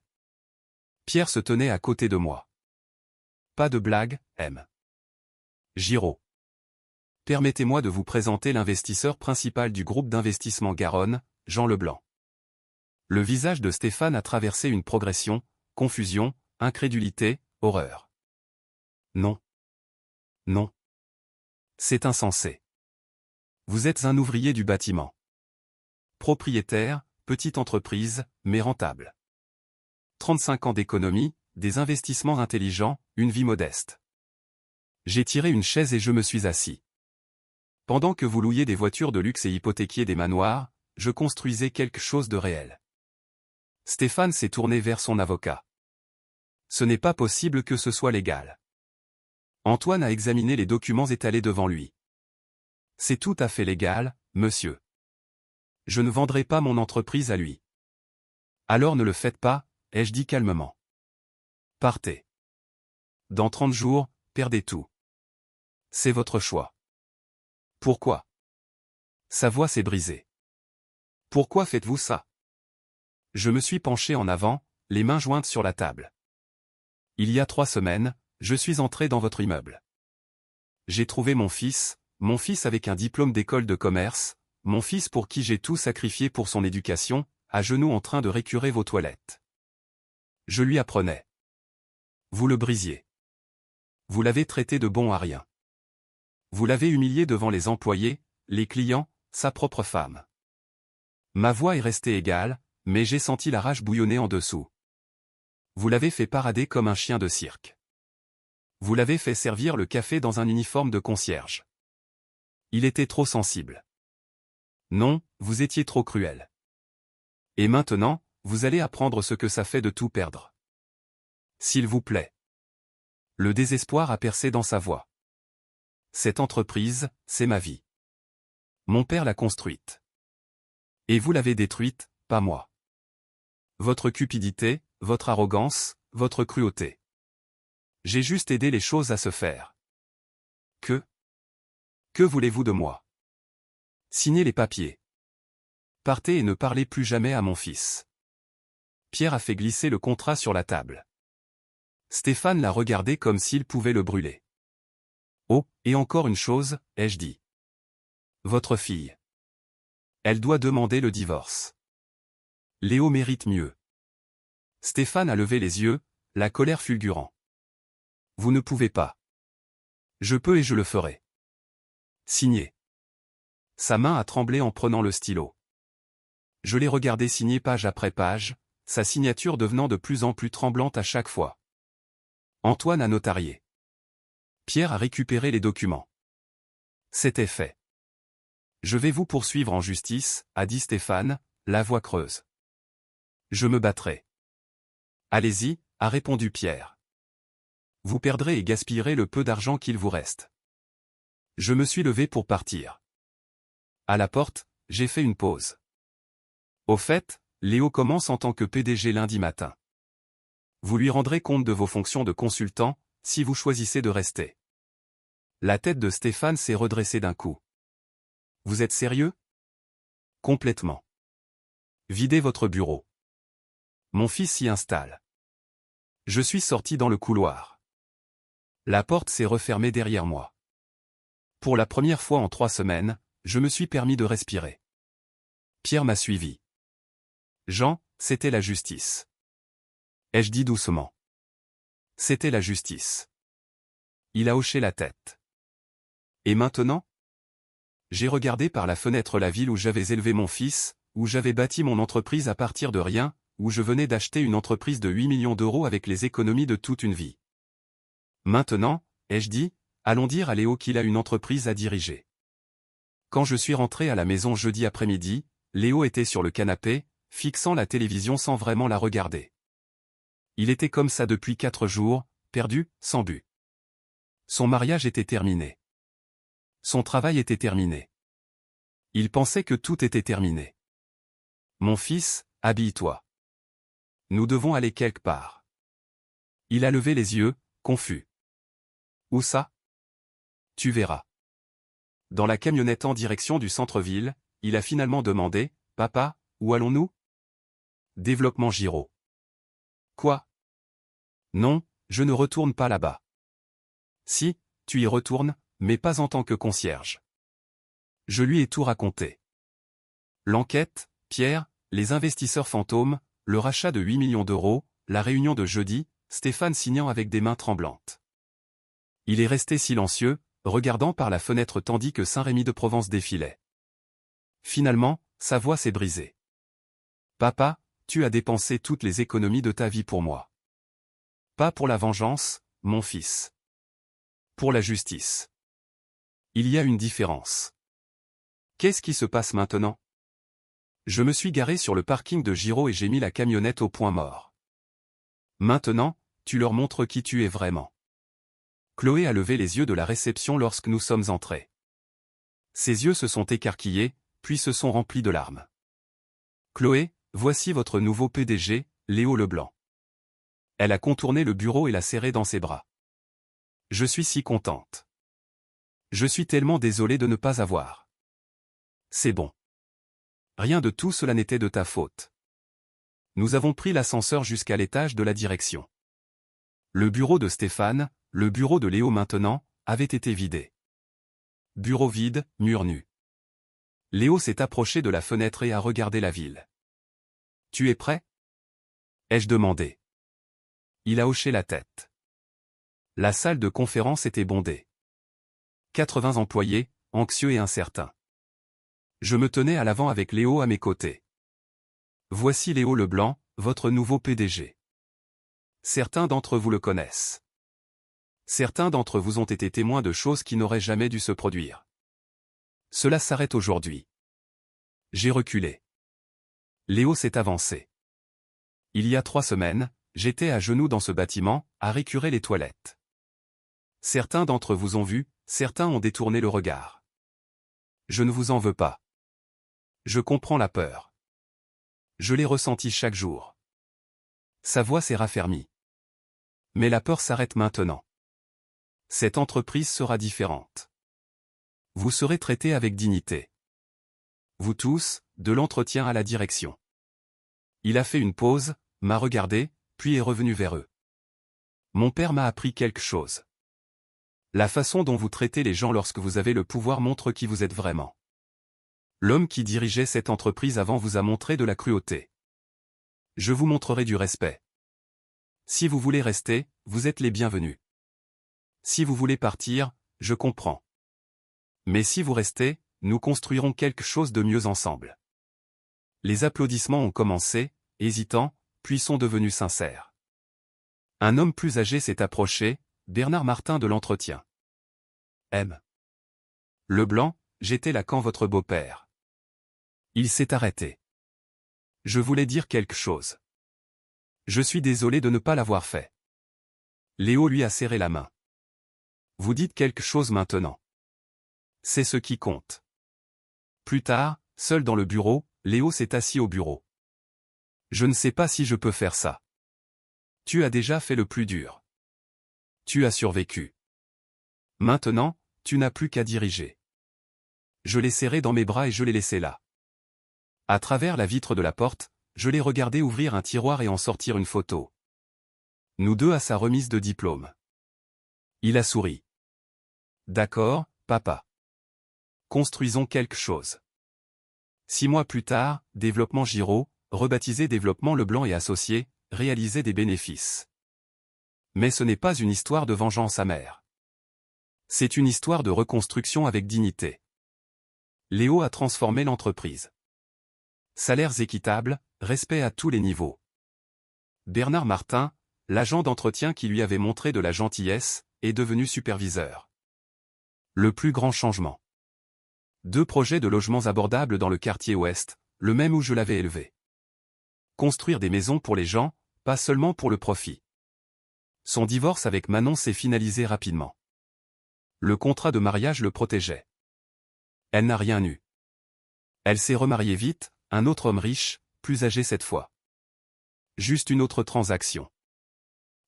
Pierre se tenait à côté de moi. Pas de blague, M. Giraud. Permettez-moi de vous présenter l'investisseur principal du groupe d'investissement Garonne, Jean Leblanc. Le visage de Stéphane a traversé une progression, confusion, incrédulité, horreur. Non. Non. C'est insensé. Vous êtes un ouvrier du bâtiment. Propriétaire, petite entreprise, mais rentable. 35 ans d'économie, des investissements intelligents, une vie modeste. J'ai tiré une chaise et je me suis assis. Pendant que vous louiez des voitures de luxe et hypothéquiez des manoirs, je construisais quelque chose de réel. Stéphane s'est tourné vers son avocat. Ce n'est pas possible que ce soit légal. Antoine a examiné les documents étalés devant lui. C'est tout à fait légal, monsieur. Je ne vendrai pas mon entreprise à lui. Alors ne le faites pas, ai-je dit calmement. Partez. Dans 30 jours, perdez tout. C'est votre choix. Pourquoi? Sa voix s'est brisée. Pourquoi faites-vous ça? Je me suis penché en avant, les mains jointes sur la table. Il y a 3 semaines, je suis entré dans votre immeuble. J'ai trouvé mon fils avec un diplôme d'école de commerce, mon fils pour qui j'ai tout sacrifié pour son éducation, à genoux en train de récurer vos toilettes. Je lui apprenais. Vous le brisiez. Vous l'avez traité de bon à rien. Vous l'avez humilié devant les employés, les clients, sa propre femme. Ma voix est restée égale, mais j'ai senti la rage bouillonner en dessous. Vous l'avez fait parader comme un chien de cirque. Vous l'avez fait servir le café dans un uniforme de concierge. Il était trop sensible. Non, vous étiez trop cruel. Et maintenant, vous allez apprendre ce que ça fait de tout perdre. S'il vous plaît. Le désespoir a percé dans sa voix. Cette entreprise, c'est ma vie. Mon père l'a construite. Et vous l'avez détruite, pas moi. Votre cupidité, votre arrogance, votre cruauté. J'ai juste aidé les choses à se faire. Que voulez-vous de moi? Signez les papiers. Partez et ne parlez plus jamais à mon fils. Pierre a fait glisser le contrat sur la table. Stéphane l'a regardé comme s'il pouvait le brûler. Oh, et encore une chose, ai-je dit. Votre fille. Elle doit demander le divorce. Léo mérite mieux. Stéphane a levé les yeux, la colère fulgurant. Vous ne pouvez pas. Je peux et je le ferai. Signez. Sa main a tremblé en prenant le stylo. Je l'ai regardé signer page après page, sa signature devenant de plus en plus tremblante à chaque fois. Antoine a notarié. Pierre a récupéré les documents. C'était fait. Je vais vous poursuivre en justice, a dit Stéphane, la voix creuse. Je me battrai. Allez-y, a répondu Pierre. Vous perdrez et gaspillerez le peu d'argent qu'il vous reste. Je me suis levé pour partir. À la porte, j'ai fait une pause. Au fait, Léo commence en tant que PDG lundi matin. Vous lui rendrez compte de vos fonctions de consultant, si vous choisissez de rester. La tête de Stéphane s'est redressée d'un coup. Vous êtes sérieux? Complètement. Videz votre bureau. Mon fils s'y installe. Je suis sorti dans le couloir. La porte s'est refermée derrière moi. Pour la première fois en 3 semaines, je me suis permis de respirer. Pierre m'a suivi. Jean, c'était la justice. Ai-je dit doucement. C'était la justice. Il a hoché la tête. Et maintenant? J'ai regardé par la fenêtre la ville où j'avais élevé mon fils, où j'avais bâti mon entreprise à partir de rien, où je venais d'acheter une entreprise de 8 millions d'euros avec les économies de toute une vie. Maintenant, ai-je dit, Allons dire à Léo qu'il a une entreprise à diriger. Quand je suis rentré à la maison jeudi après-midi, Léo était sur le canapé, fixant la télévision sans vraiment la regarder. Il était comme ça depuis 4 jours, perdu, sans but. Son mariage était terminé. Son travail était terminé. Il pensait que tout était terminé. Mon fils, habille-toi. Nous devons aller quelque part. Il a levé les yeux, confus. Où ça? Tu verras. Dans la camionnette en direction du centre-ville, il a finalement demandé, Papa, où allons-nous? Développement Giraud. Quoi? Non, je ne retourne pas là-bas. Si, tu y retournes, mais pas en tant que concierge. Je lui ai tout raconté. L'enquête, Pierre, les investisseurs fantômes, le rachat de 8 millions d'euros, la réunion de jeudi, Stéphane signant avec des mains tremblantes. Il est resté silencieux, regardant par la fenêtre tandis que Saint-Rémy-de-Provence défilait. Finalement, sa voix s'est brisée. Papa, tu as dépensé toutes les économies de ta vie pour moi. Pas pour la vengeance, mon fils. Pour la justice. Il y a une différence. Qu'est-ce qui se passe maintenant? Je me suis garé sur le parking de Giraud et j'ai mis la camionnette au point mort. Maintenant, tu leur montres qui tu es vraiment. Chloé a levé les yeux de la réception lorsque nous sommes entrés. Ses yeux se sont écarquillés, puis se sont remplis de larmes. Chloé, voici votre nouveau PDG, Léo Leblanc. Elle a contourné le bureau et l'a serré dans ses bras. Je suis si contente. Je suis tellement désolé de ne pas avoir. C'est bon. Rien de tout cela n'était de ta faute. Nous avons pris l'ascenseur jusqu'à l'étage de la direction. Le bureau de Stéphane, le bureau de Léo maintenant, avait été vidé. Bureau vide, mur nu. Léo s'est approché de la fenêtre et a regardé la ville. Tu es prêt? Ai-je demandé. Il a hoché la tête. La salle de conférence était bondée. 80 employés, anxieux et incertains. Je me tenais à l'avant avec Léo à mes côtés. Voici Léo Leblanc, votre nouveau PDG. Certains d'entre vous le connaissent. Certains d'entre vous ont été témoins de choses qui n'auraient jamais dû se produire. Cela s'arrête aujourd'hui. J'ai reculé. Léo s'est avancé. Il y a 3 semaines, j'étais à genoux dans ce bâtiment, à récurer les toilettes. Certains d'entre vous ont vu, certains ont détourné le regard. Je ne vous en veux pas. Je comprends la peur. Je l'ai ressentie chaque jour. Sa voix s'est raffermie. Mais la peur s'arrête maintenant. Cette entreprise sera différente. Vous serez traités avec dignité. Vous tous, de l'entretien à la direction. Il a fait une pause, m'a regardé, puis est revenu vers eux. Mon père m'a appris quelque chose. La façon dont vous traitez les gens lorsque vous avez le pouvoir montre qui vous êtes vraiment. L'homme qui dirigeait cette entreprise avant vous a montré de la cruauté. Je vous montrerai du respect. Si vous voulez rester, vous êtes les bienvenus. Si vous voulez partir, je comprends. Mais si vous restez, nous construirons quelque chose de mieux ensemble. Les applaudissements ont commencé, hésitants, puis sont devenus sincères. Un homme plus âgé s'est approché, Bernard Martin de l'entretien. M. Leblanc, j'étais là quand votre beau-père. Il s'est arrêté. Je voulais dire quelque chose. Je suis désolé de ne pas l'avoir fait. Léo lui a serré la main. Vous dites quelque chose maintenant. C'est ce qui compte. Plus tard, seul dans le bureau, Léo s'est assis au bureau. Je ne sais pas si je peux faire ça. Tu as déjà fait le plus dur. Tu as survécu. Maintenant, tu n'as plus qu'à diriger. Je l'ai serré dans mes bras et je l'ai laissé là. À travers la vitre de la porte, je l'ai regardé ouvrir un tiroir et en sortir une photo. Nous deux à sa remise de diplôme. Il a souri. D'accord, papa. Construisons quelque chose. 6 mois plus tard, Développement Giraud, rebaptisé Développement Leblanc et Associés, réalisait des bénéfices. Mais ce n'est pas une histoire de vengeance amère. C'est une histoire de reconstruction avec dignité. Léo a transformé l'entreprise. Salaires équitables, respect à tous les niveaux. Bernard Martin, l'agent d'entretien qui lui avait montré de la gentillesse, est devenu superviseur. Le plus grand changement. 2 projets de logements abordables dans le quartier ouest, le même où je l'avais élevé. Construire des maisons pour les gens, pas seulement pour le profit. Son divorce avec Manon s'est finalisé rapidement. Le contrat de mariage le protégeait. Elle n'a rien eu. Elle s'est remariée vite, un autre homme riche, plus âgé cette fois. Juste une autre transaction.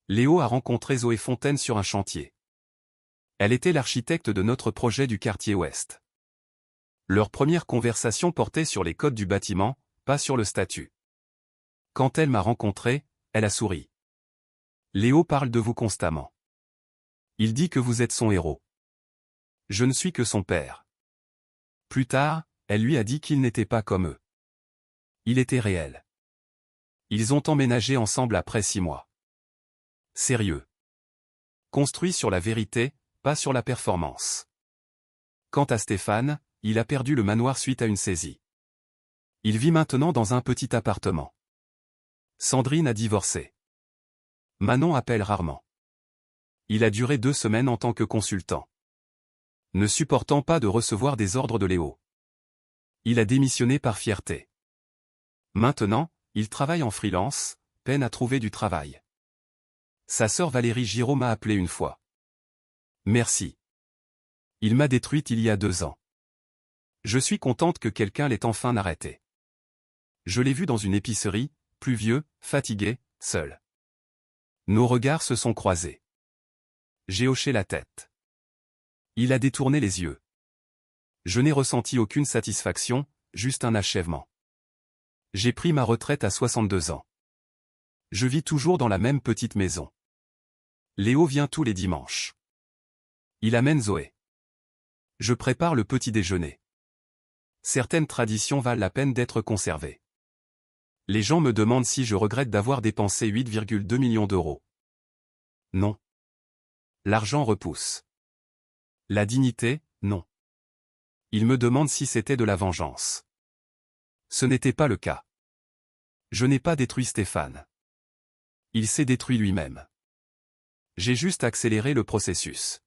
Léo a rencontré Zoé Fontaine sur un chantier. Elle était l'architecte de notre projet du quartier ouest. Leur première conversation portait sur les codes du bâtiment, pas sur le statut. Quand elle m'a rencontré, elle a souri. Léo parle de vous constamment. Il dit que vous êtes son héros. Je ne suis que son père. Plus tard, elle lui a dit qu'il n'était pas comme eux. Il était réel. Ils ont emménagé ensemble après 6 mois. Sérieux. Construit sur la vérité, pas sur la performance. Quant à Stéphane, il a perdu le manoir suite à une saisie. Il vit maintenant dans un petit appartement. Sandrine a divorcé. Manon appelle rarement. Il a duré 2 semaines en tant que consultant. Ne supportant pas de recevoir des ordres de Léo. Il a démissionné par fierté. Maintenant, il travaille en freelance, peine à trouver du travail. Sa sœur Valérie Giraud m'a appelé une fois. Merci. Il m'a détruite il y a 2 ans. Je suis contente que quelqu'un l'ait enfin arrêté. Je l'ai vu dans une épicerie, plus vieux, fatigué, seul. Nos regards se sont croisés. J'ai hoché la tête. Il a détourné les yeux. Je n'ai ressenti aucune satisfaction, juste un achèvement. J'ai pris ma retraite à 62 ans. Je vis toujours dans la même petite maison. Léo vient tous les dimanches. Il amène Zoé. Je prépare le petit déjeuner. Certaines traditions valent la peine d'être conservées. Les gens me demandent si je regrette d'avoir dépensé 8,2 millions d'euros. Non. L'argent repousse. La dignité, non. Ils me demandent si c'était de la vengeance. Ce n'était pas le cas. Je n'ai pas détruit Stéphane. Il s'est détruit lui-même. J'ai juste accéléré le processus.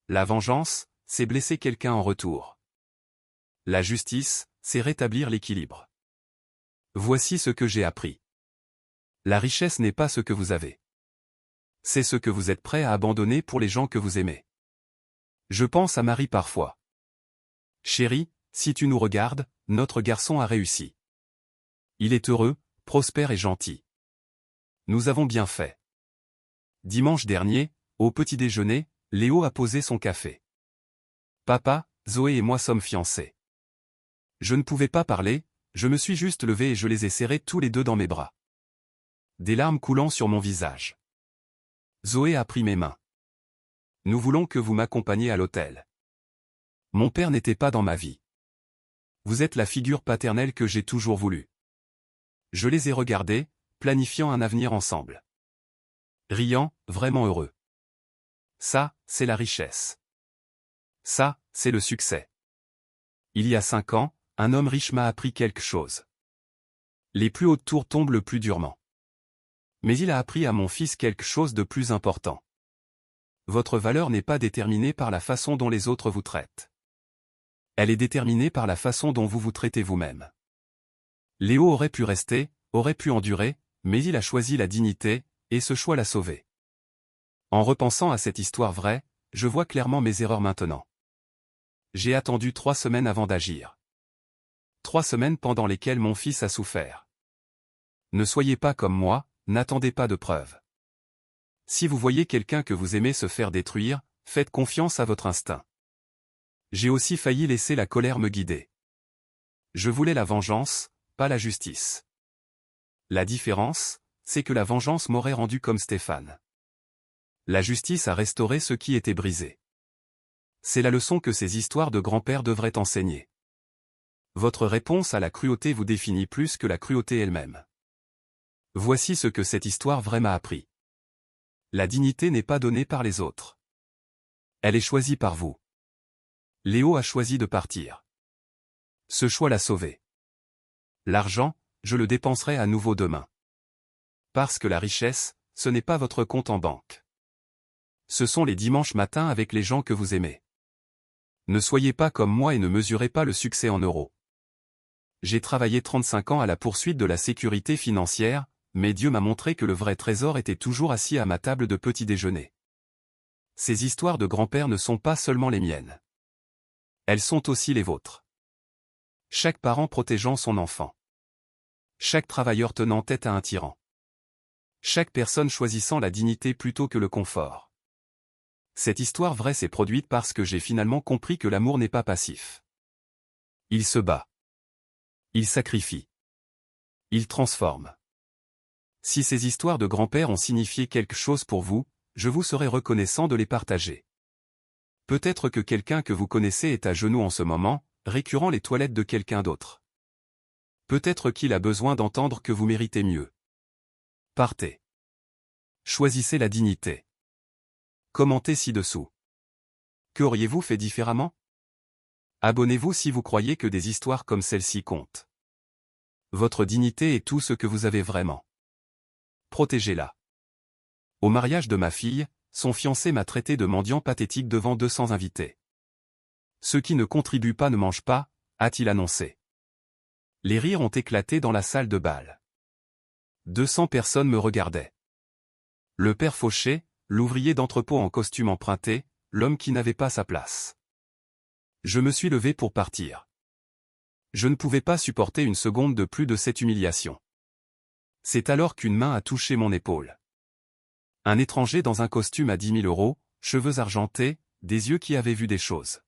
La vengeance, c'est blesser quelqu'un en retour. La justice, c'est rétablir l'équilibre. Voici ce que j'ai appris. La richesse n'est pas ce que vous avez. C'est ce que vous êtes prêt à abandonner pour les gens que vous aimez. Je pense à Marie parfois. Chérie, si tu nous regardes, notre garçon a réussi. Il est heureux, prospère et gentil. Nous avons bien fait. Dimanche dernier, au petit déjeuner, Léo a posé son café. Papa, Zoé et moi sommes fiancés. Je ne pouvais pas parler, je me suis juste levé et je les ai serrés tous les deux dans mes bras. Des larmes coulant sur mon visage. Zoé a pris mes mains. Nous voulons que vous m'accompagniez à l'hôtel. Mon père n'était pas dans ma vie. Vous êtes la figure paternelle que j'ai toujours voulu. Je les ai regardés, planifiant un avenir ensemble. Riant, vraiment heureux. Ça, c'est la richesse. Ça, c'est le succès. Il y a 5 ans, un homme riche m'a appris quelque chose. Les plus hautes tours tombent le plus durement. Mais il a appris à mon fils quelque chose de plus important. Votre valeur n'est pas déterminée par la façon dont les autres vous traitent. Elle est déterminée par la façon dont vous vous traitez vous-même. Léo aurait pu rester, aurait pu endurer, mais il a choisi la dignité, et ce choix l'a sauvé. En repensant à cette histoire vraie, je vois clairement mes erreurs maintenant. J'ai attendu 3 semaines avant d'agir. 3 semaines pendant lesquelles mon fils a souffert. Ne soyez pas comme moi, n'attendez pas de preuves. Si vous voyez quelqu'un que vous aimez se faire détruire, faites confiance à votre instinct. J'ai aussi failli laisser la colère me guider. Je voulais la vengeance, pas la justice. La différence, c'est que la vengeance m'aurait rendu comme Stéphane. La justice a restauré ce qui était brisé. C'est la leçon que ces histoires de grand-père devraient enseigner. Votre réponse à la cruauté vous définit plus que la cruauté elle-même. Voici ce que cette histoire vraie m'a appris. La dignité n'est pas donnée par les autres. Elle est choisie par vous. Léo a choisi de partir. Ce choix l'a sauvé. L'argent, je le dépenserai à nouveau demain. Parce que la richesse, ce n'est pas votre compte en banque. Ce sont les dimanches matins avec les gens que vous aimez. Ne soyez pas comme moi et ne mesurez pas le succès en euros. J'ai travaillé 35 ans à la poursuite de la sécurité financière, mais Dieu m'a montré que le vrai trésor était toujours assis à ma table de petit déjeuner. Ces histoires de grand-père ne sont pas seulement les miennes. Elles sont aussi les vôtres. Chaque parent protégeant son enfant. Chaque travailleur tenant tête à un tyran. Chaque personne choisissant la dignité plutôt que le confort. Cette histoire vraie s'est produite parce que j'ai finalement compris que l'amour n'est pas passif. Il se bat. Il sacrifie. Il transforme. Si ces histoires de grand-père ont signifié quelque chose pour vous, je vous serai reconnaissant de les partager. Peut-être que quelqu'un que vous connaissez est à genoux en ce moment, récurant les toilettes de quelqu'un d'autre. Peut-être qu'il a besoin d'entendre que vous méritez mieux. Partez. Choisissez la dignité. Commentez ci-dessous. Qu'auriez-vous fait différemment? Abonnez-vous si vous croyez que des histoires comme celle-ci comptent. Votre dignité est tout ce que vous avez vraiment. Protégez-la. Au mariage de ma fille, son fiancé m'a traité de mendiant pathétique devant 200 invités. Ceux qui ne contribuent pas ne mangent pas, a-t-il annoncé. Les rires ont éclaté dans la salle de bal. 200 personnes me regardaient. Le père Fauché, l'ouvrier d'entrepôt en costume emprunté, l'homme qui n'avait pas sa place. Je me suis levé pour partir. Je ne pouvais pas supporter une seconde de plus de cette humiliation. C'est alors qu'une main a touché mon épaule. Un étranger dans un costume à 10 000 €, cheveux argentés, des yeux qui avaient vu des choses.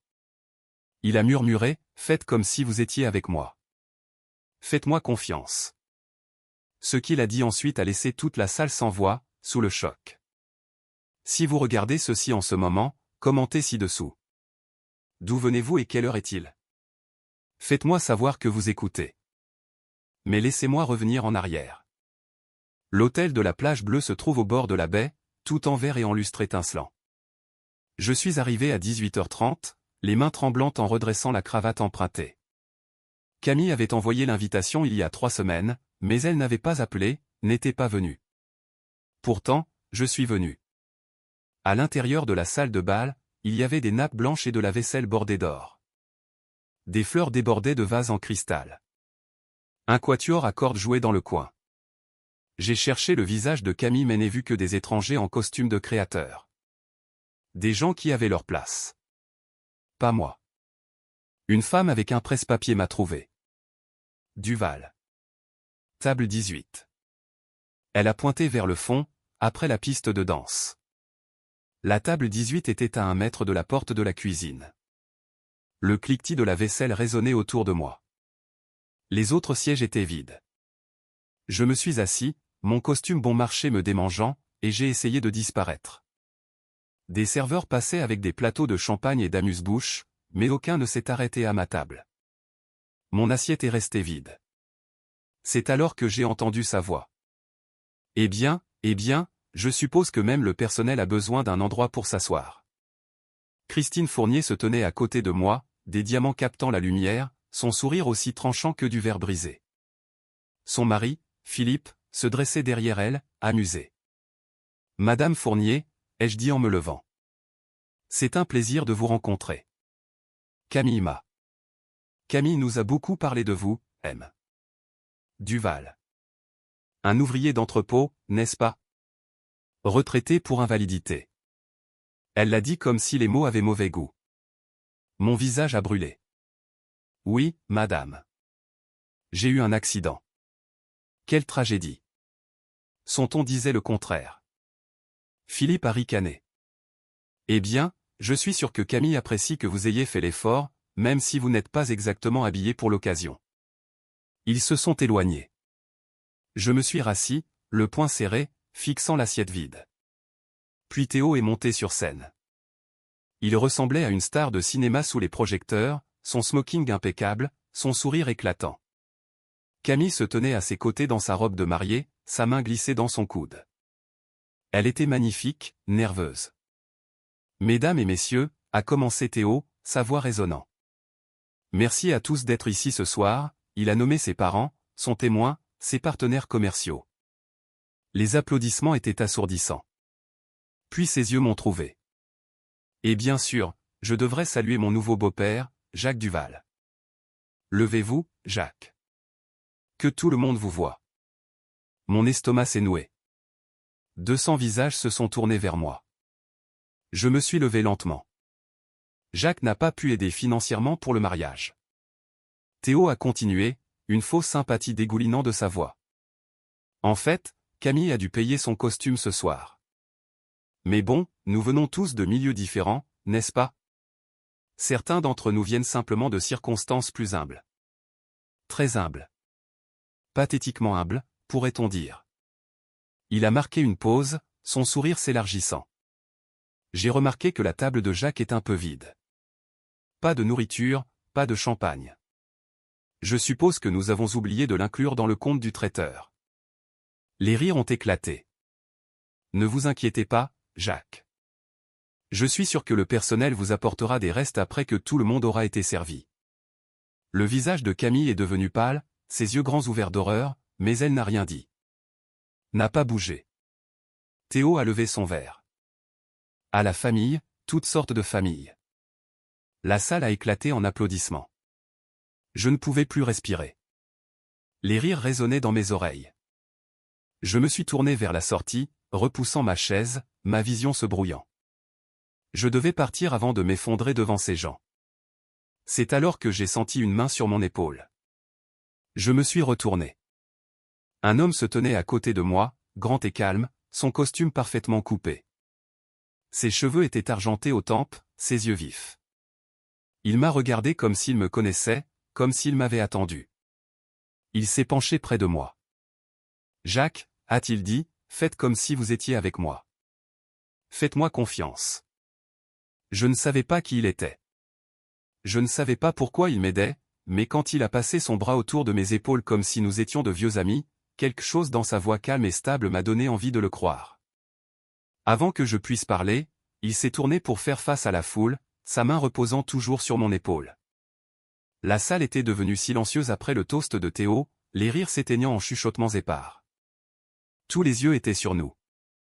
Il a murmuré, « Faites comme si vous étiez avec moi. Faites-moi confiance. » Ce qu'il a dit ensuite a laissé toute la salle sans voix, sous le choc. Si vous regardez ceci en ce moment, commentez ci-dessous. D'où venez-vous et quelle heure est-il? Faites-moi savoir que vous écoutez. Mais laissez-moi revenir en arrière. L'hôtel de la plage bleue se trouve au bord de la baie, tout en verre et en lustre étincelant. Je suis arrivé à 18h30, les mains tremblantes en redressant la cravate empruntée. Camille avait envoyé l'invitation il y a 3 semaines, mais elle n'avait pas appelé, n'était pas venue. Pourtant, je suis venu. À l'intérieur de la salle de bal, il y avait des nappes blanches et de la vaisselle bordée d'or. Des fleurs débordaient de vases en cristal. Un quatuor à cordes jouait dans le coin. J'ai cherché le visage de Camille mais n'ai vu que des étrangers en costume de créateur. Des gens qui avaient leur place. Pas moi. Une femme avec un presse-papier m'a trouvé. Duval. Table 18. Elle a pointé vers le fond, après la piste de danse. La table 18 était à 1 mètre de la porte de la cuisine. Le cliquetis de la vaisselle résonnait autour de moi. Les autres sièges étaient vides. Je me suis assis, mon costume bon marché me démangeant, et j'ai essayé de disparaître. Des serveurs passaient avec des plateaux de champagne et d'amuse-bouche, mais aucun ne s'est arrêté à ma table. Mon assiette est restée vide. C'est alors que j'ai entendu sa voix. Eh bien, je suppose que même le personnel a besoin d'un endroit pour s'asseoir. Christine Fournier se tenait à côté de moi, des diamants captant la lumière, son sourire aussi tranchant que du verre brisé. Son mari, Philippe, se dressait derrière elle, amusé. « Madame Fournier » ai-je dit en me levant. « C'est un plaisir de vous rencontrer. » Camille m'a. Camille nous a beaucoup parlé de vous, M. Duval. Un ouvrier d'entrepôt, n'est-ce pas? Retraité pour invalidité. Elle l'a dit comme si les mots avaient mauvais goût. Mon visage a brûlé. Oui, madame. J'ai eu un accident. Quelle tragédie. Son ton disait le contraire. Philippe a ricané. Eh bien, je suis sûr que Camille apprécie que vous ayez fait l'effort, même si vous n'êtes pas exactement habillé pour l'occasion. Ils se sont éloignés. Je me suis rassis, le poing serré, fixant l'assiette vide. Puis Théo est monté sur scène. Il ressemblait à une star de cinéma sous les projecteurs, son smoking impeccable, son sourire éclatant. Camille se tenait à ses côtés dans sa robe de mariée, sa main glissée dans son coude. Elle était magnifique, nerveuse. « Mesdames et messieurs » a commencé Théo, sa voix résonnant. « Merci à tous d'être ici ce soir », il a nommé ses parents, son témoin, ses partenaires commerciaux. Les applaudissements étaient assourdissants. Puis ses yeux m'ont trouvé. Et bien sûr, Je devrais saluer mon nouveau beau-père, Jacques Duval. Levez-vous, Jacques. Que tout le monde vous voie. Mon estomac s'est noué. 200 visages se sont tournés vers moi. Je me suis levé lentement. Jacques n'a pas pu aider financièrement pour le mariage. Théo a continué, une fausse sympathie dégoulinant de sa voix. En fait, Camille a dû payer son costume ce soir. Mais bon, nous venons tous de milieux différents, n'est-ce pas? Certains d'entre nous viennent simplement de circonstances plus humbles. Très humbles. Pathétiquement humbles, pourrait-on dire. Il a marqué une pause, son sourire s'élargissant. J'ai remarqué que la table de Jacques est un peu vide. Pas de nourriture, pas de champagne. Je suppose que nous avons oublié de l'inclure dans le compte du traiteur. Les rires ont éclaté. Ne vous inquiétez pas, Jacques. Je suis sûr que le personnel vous apportera des restes après que tout le monde aura été servi. Le visage de Camille est devenu pâle, ses yeux grands ouverts d'horreur, mais elle n'a rien dit. N'a pas bougé. Théo a levé son verre. À la famille, toutes sortes de familles. La salle a éclaté en applaudissements. Je ne pouvais plus respirer. Les rires résonnaient dans mes oreilles. Je me suis tourné vers la sortie, repoussant ma chaise, ma vision se brouillant. Je devais partir avant de m'effondrer devant ces gens. C'est alors que j'ai senti une main sur mon épaule. Je me suis retourné. Un homme se tenait à côté de moi, grand et calme, son costume parfaitement coupé. Ses cheveux étaient argentés aux tempes, ses yeux vifs. Il m'a regardé comme s'il me connaissait, comme s'il m'avait attendu. Il s'est penché près de moi. « Jacques, a-t-il dit, faites comme si vous étiez avec moi. Faites-moi confiance. » Je ne savais pas qui il était. Je ne savais pas pourquoi il m'aidait, mais quand il a passé son bras autour de mes épaules comme si nous étions de vieux amis, quelque chose dans sa voix calme et stable m'a donné envie de le croire. Avant que je puisse parler, il s'est tourné pour faire face à la foule, sa main reposant toujours sur mon épaule. La salle était devenue silencieuse après le toast de Théo, les rires s'éteignant en chuchotements épars. Tous les yeux étaient sur nous.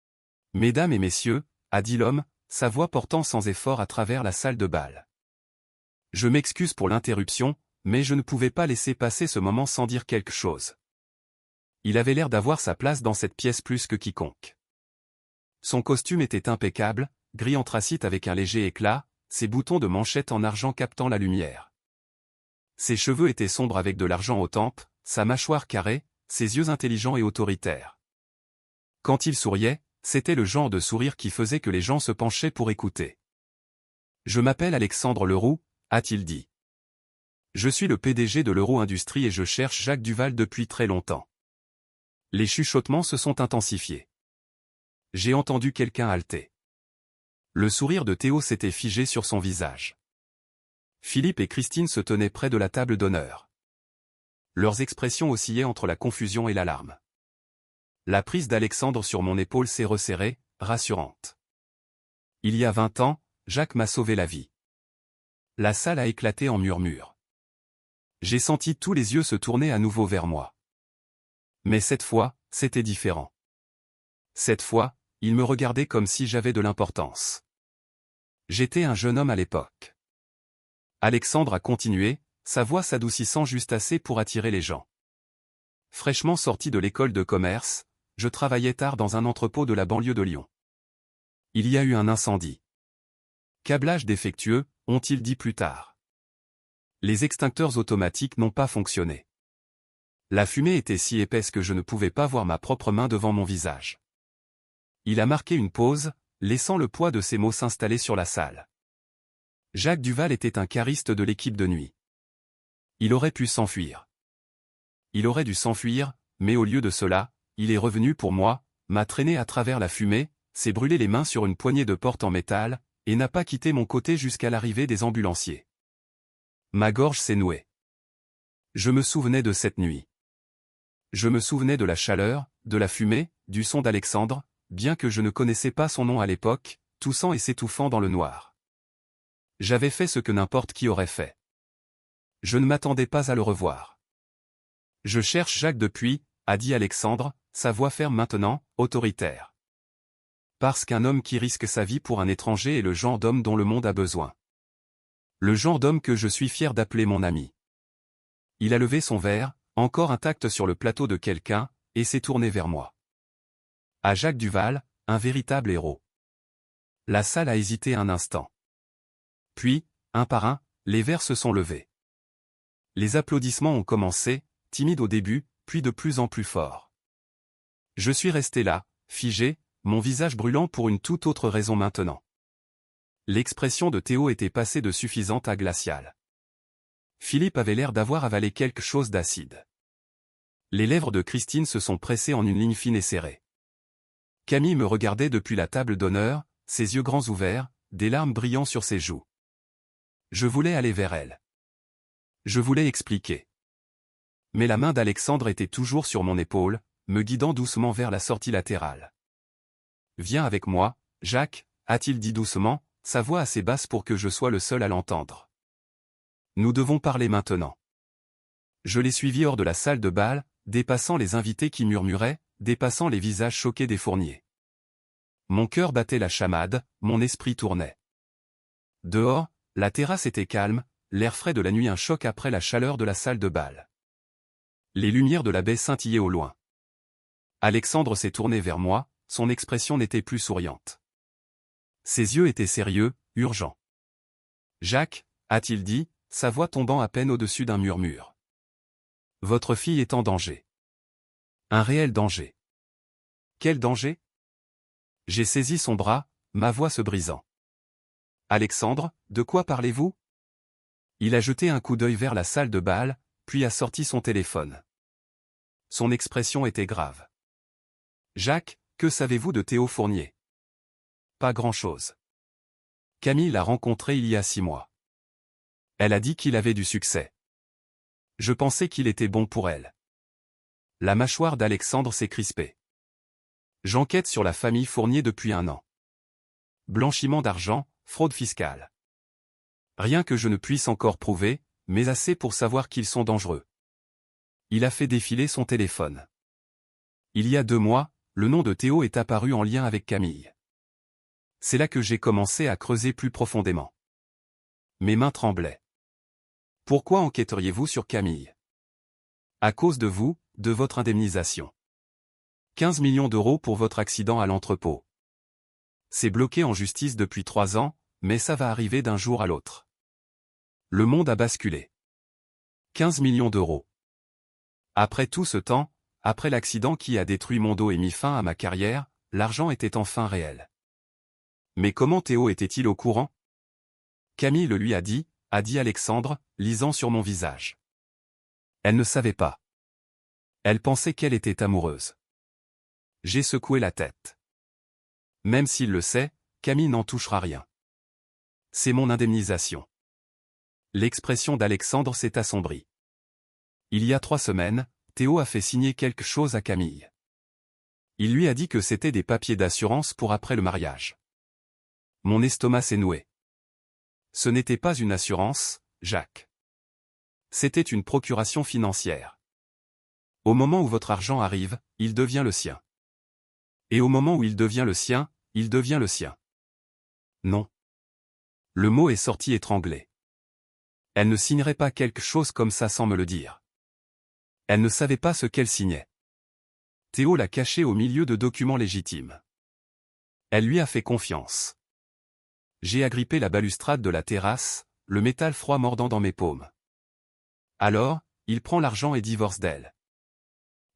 « Mesdames et messieurs », a dit l'homme, sa voix portant sans effort à travers la salle de bal. Je m'excuse pour l'interruption, mais je ne pouvais pas laisser passer ce moment sans dire quelque chose. Il avait l'air d'avoir sa place dans cette pièce plus que quiconque. Son costume était impeccable, gris anthracite avec un léger éclat, ses boutons de manchette en argent captant la lumière. Ses cheveux étaient sombres avec de l'argent aux tempes, sa mâchoire carrée, ses yeux intelligents et autoritaires. Quand il souriait, c'était le genre de sourire qui faisait que les gens se penchaient pour écouter. « Je m'appelle Alexandre Leroux », a-t-il dit. « Je suis le PDG de l'Euro Industrie et je cherche Jacques Duval depuis très longtemps. » Les chuchotements se sont intensifiés. J'ai entendu quelqu'un halter. Le sourire de Théo s'était figé sur son visage. Philippe et Christine se tenaient près de la table d'honneur. Leurs expressions oscillaient entre la confusion et l'alarme. La prise d'Alexandre sur mon épaule s'est resserrée, rassurante. Il y a 20 ans, Jacques m'a sauvé la vie. La salle a éclaté en murmures. J'ai senti tous les yeux se tourner à nouveau vers moi. Mais cette fois, c'était différent. Cette fois, il me regardait comme si j'avais de l'importance. J'étais un jeune homme à l'époque. Alexandre a continué, sa voix s'adoucissant juste assez pour attirer les gens. Fraîchement sorti de l'école de commerce, je travaillais tard dans un entrepôt de la banlieue de Lyon. Il y a eu un incendie. Câblage défectueux, ont-ils dit plus tard. Les extincteurs automatiques n'ont pas fonctionné. La fumée était si épaisse que je ne pouvais pas voir ma propre main devant mon visage. Il a marqué une pause, laissant le poids de ses mots s'installer sur la salle. Jacques Duval était un chariste de l'équipe de nuit. Il aurait pu s'enfuir. Il aurait dû s'enfuir, mais au lieu de cela, il est revenu pour moi, m'a traîné à travers la fumée, s'est brûlé les mains sur une poignée de porte en métal, et n'a pas quitté mon côté jusqu'à l'arrivée des ambulanciers. Ma gorge s'est nouée. Je me souvenais de cette nuit. Je me souvenais de la chaleur, de la fumée, du son d'Alexandre, bien que je ne connaissais pas son nom à l'époque, toussant et s'étouffant dans le noir. J'avais fait ce que n'importe qui aurait fait. Je ne m'attendais pas à le revoir. Je cherche Jacques depuis, a dit Alexandre, sa voix ferme maintenant, autoritaire. Parce qu'un homme qui risque sa vie pour un étranger est le genre d'homme dont le monde a besoin. Le genre d'homme que je suis fier d'appeler mon ami. Il a levé son verre, encore intact sur le plateau de quelqu'un, et s'est tourné vers moi. À Jacques Duval, un véritable héros. La salle a hésité un instant. Puis, un par un, les verres se sont levés. Les applaudissements ont commencé, timides au début, puis de plus en plus forts. Je suis resté là, figé, mon visage brûlant pour une toute autre raison maintenant. L'expression de Théo était passée de suffisante à glaciale. Philippe avait l'air d'avoir avalé quelque chose d'acide. Les lèvres de Christine se sont pressées en une ligne fine et serrée. Camille me regardait depuis la table d'honneur, ses yeux grands ouverts, des larmes brillant sur ses joues. Je voulais aller vers elle. Je voulais expliquer. Mais la main d'Alexandre était toujours sur mon épaule, me guidant doucement vers la sortie latérale. « Viens avec moi, Jacques » a-t-il dit doucement, sa voix assez basse pour que je sois le seul à l'entendre. « Nous devons parler maintenant. » Je l'ai suivi hors de la salle de bal, dépassant les invités qui murmuraient, dépassant les visages choqués des fourniers. Mon cœur battait la chamade, mon esprit tournait. Dehors, la terrasse était calme, l'air frais de la nuit un choc après la chaleur de la salle de bal. Les lumières de la baie scintillaient au loin. Alexandre s'est tourné vers moi, son expression n'était plus souriante. Ses yeux étaient sérieux, urgents. « Jacques » a-t-il dit, sa voix tombant à peine au-dessus d'un murmure. « Votre fille est en danger. » Un réel danger. Quel danger? J'ai saisi son bras, ma voix se brisant. « Alexandre, de quoi parlez-vous » Il a jeté un coup d'œil vers la salle de bal, puis a sorti son téléphone. Son expression était grave. « Jacques, que savez-vous de Théo Fournier » Pas grand-chose. Camille l'a rencontré il y a 6 mois. Elle a dit qu'il avait du succès. Je pensais qu'il était bon pour elle. La mâchoire d'Alexandre s'est crispée. J'enquête sur la famille Fournier depuis 1 an. Blanchiment d'argent, fraude fiscale. Rien que je ne puisse encore prouver, mais assez pour savoir qu'ils sont dangereux. Il a fait défiler son téléphone. Il y a 2 mois, le nom de Théo est apparu en lien avec Camille. C'est là que j'ai commencé à creuser plus profondément. Mes mains tremblaient. Pourquoi enquêteriez-vous sur Camille? À cause de vous, de votre indemnisation. 15 millions d'euros pour votre accident à l'entrepôt. C'est bloqué en justice depuis 3 ans, mais ça va arriver d'un jour à l'autre. Le monde a basculé. 15 millions d'euros. Après tout ce temps, après l'accident qui a détruit mon dos et mis fin à ma carrière, l'argent était enfin réel. Mais comment Théo était-il au courant? Camille le lui a dit Alexandre, lisant sur mon visage. Elle ne savait pas. Elle pensait qu'elle était amoureuse. J'ai secoué la tête. Même s'il le sait, Camille n'en touchera rien. C'est mon indemnisation. L'expression d'Alexandre s'est assombrie. Il y a 3 semaines, Théo a fait signer quelque chose à Camille. Il lui a dit que c'était des papiers d'assurance pour après le mariage. Mon estomac s'est noué. Ce n'était pas une assurance, Jacques. C'était une procuration financière. Au moment où votre argent arrive, il devient le sien. Et au moment où il devient le sien, il devient le sien. Non. Le mot est sorti étranglé. Elle ne signerait pas quelque chose comme ça sans me le dire. Elle ne savait pas ce qu'elle signait. Théo l'a caché au milieu de documents légitimes. Elle lui a fait confiance. J'ai agrippé la balustrade de la terrasse, le métal froid mordant dans mes paumes. Alors, il prend l'argent et divorce d'elle.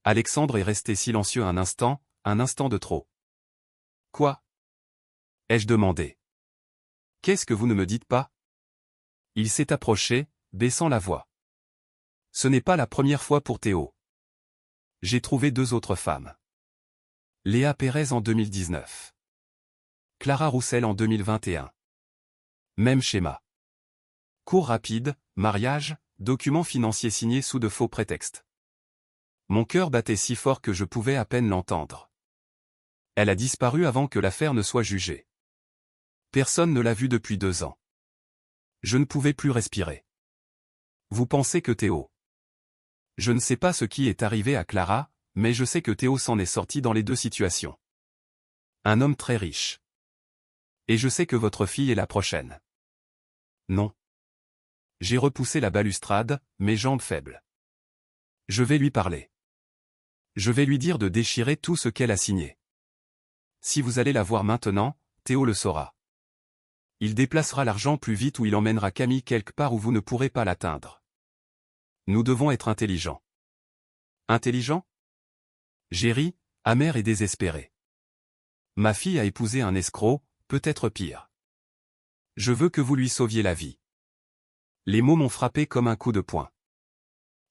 Alexandre est resté silencieux un instant de trop. Quoi? Ai-je demandé. Qu'est-ce que vous ne me dites pas? Il s'est approché, baissant la voix. Ce n'est pas la première fois pour Théo. J'ai trouvé 2 autres femmes. Léa Pérez en 2019. Clara Roussel en 2021. Même schéma. Cours rapide, mariage, documents financiers signés sous de faux prétextes. Mon cœur battait si fort que je pouvais à peine l'entendre. Elle a disparu avant que l'affaire ne soit jugée. Personne ne l'a vue depuis 2 ans. Je ne pouvais plus respirer. Vous pensez que Théo... Je ne sais pas ce qui est arrivé à Clara, mais je sais que Théo s'en est sorti dans les 2 situations. Un homme très riche. Et je sais que votre fille est la prochaine. Non. J'ai repoussé la balustrade, mes jambes faibles. Je vais lui parler. Je vais lui dire de déchirer tout ce qu'elle a signé. Si vous allez la voir maintenant, Théo le saura. Il déplacera l'argent plus vite ou il emmènera Camille quelque part où vous ne pourrez pas l'atteindre. Nous devons être intelligents. Intelligents? J'ai ri, amer et désespéré. Ma fille a épousé un escroc, peut-être pire. Je veux que vous lui sauviez la vie. Les mots m'ont frappé comme un coup de poing.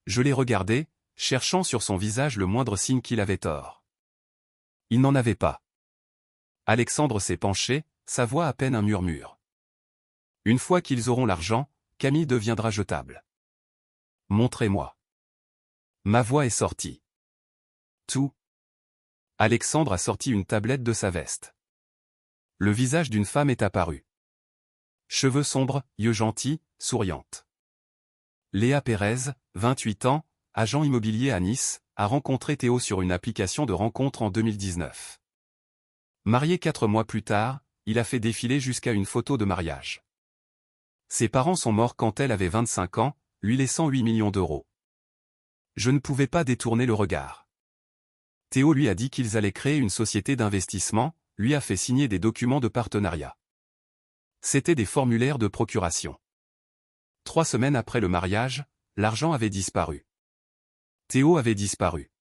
Je l'ai regardé, cherchant sur son visage le moindre signe qu'il avait tort. Il n'en avait pas. Alexandre s'est penché, sa voix à peine un murmure. Une fois qu'ils auront l'argent, Camille deviendra jetable. Montrez-moi. Ma voix est sortie. Tout. Alexandre a sorti une tablette de sa veste. Le visage d'une femme est apparu. Cheveux sombres, yeux gentils, souriante. Léa Pérez, 28 ans, agent immobilier à Nice, a rencontré Théo sur une application de rencontre en 2019. Marié 4 mois plus tard, il a fait défiler jusqu'à une photo de mariage. Ses parents sont morts quand elle avait 25 ans, lui laissant 8 millions d'euros. Je ne pouvais pas détourner le regard. Théo lui a dit qu'ils allaient créer une société d'investissement, lui a fait signer des documents de partenariat. C'étaient des formulaires de procuration. 3 semaines après le mariage, l'argent avait disparu. Théo avait disparu.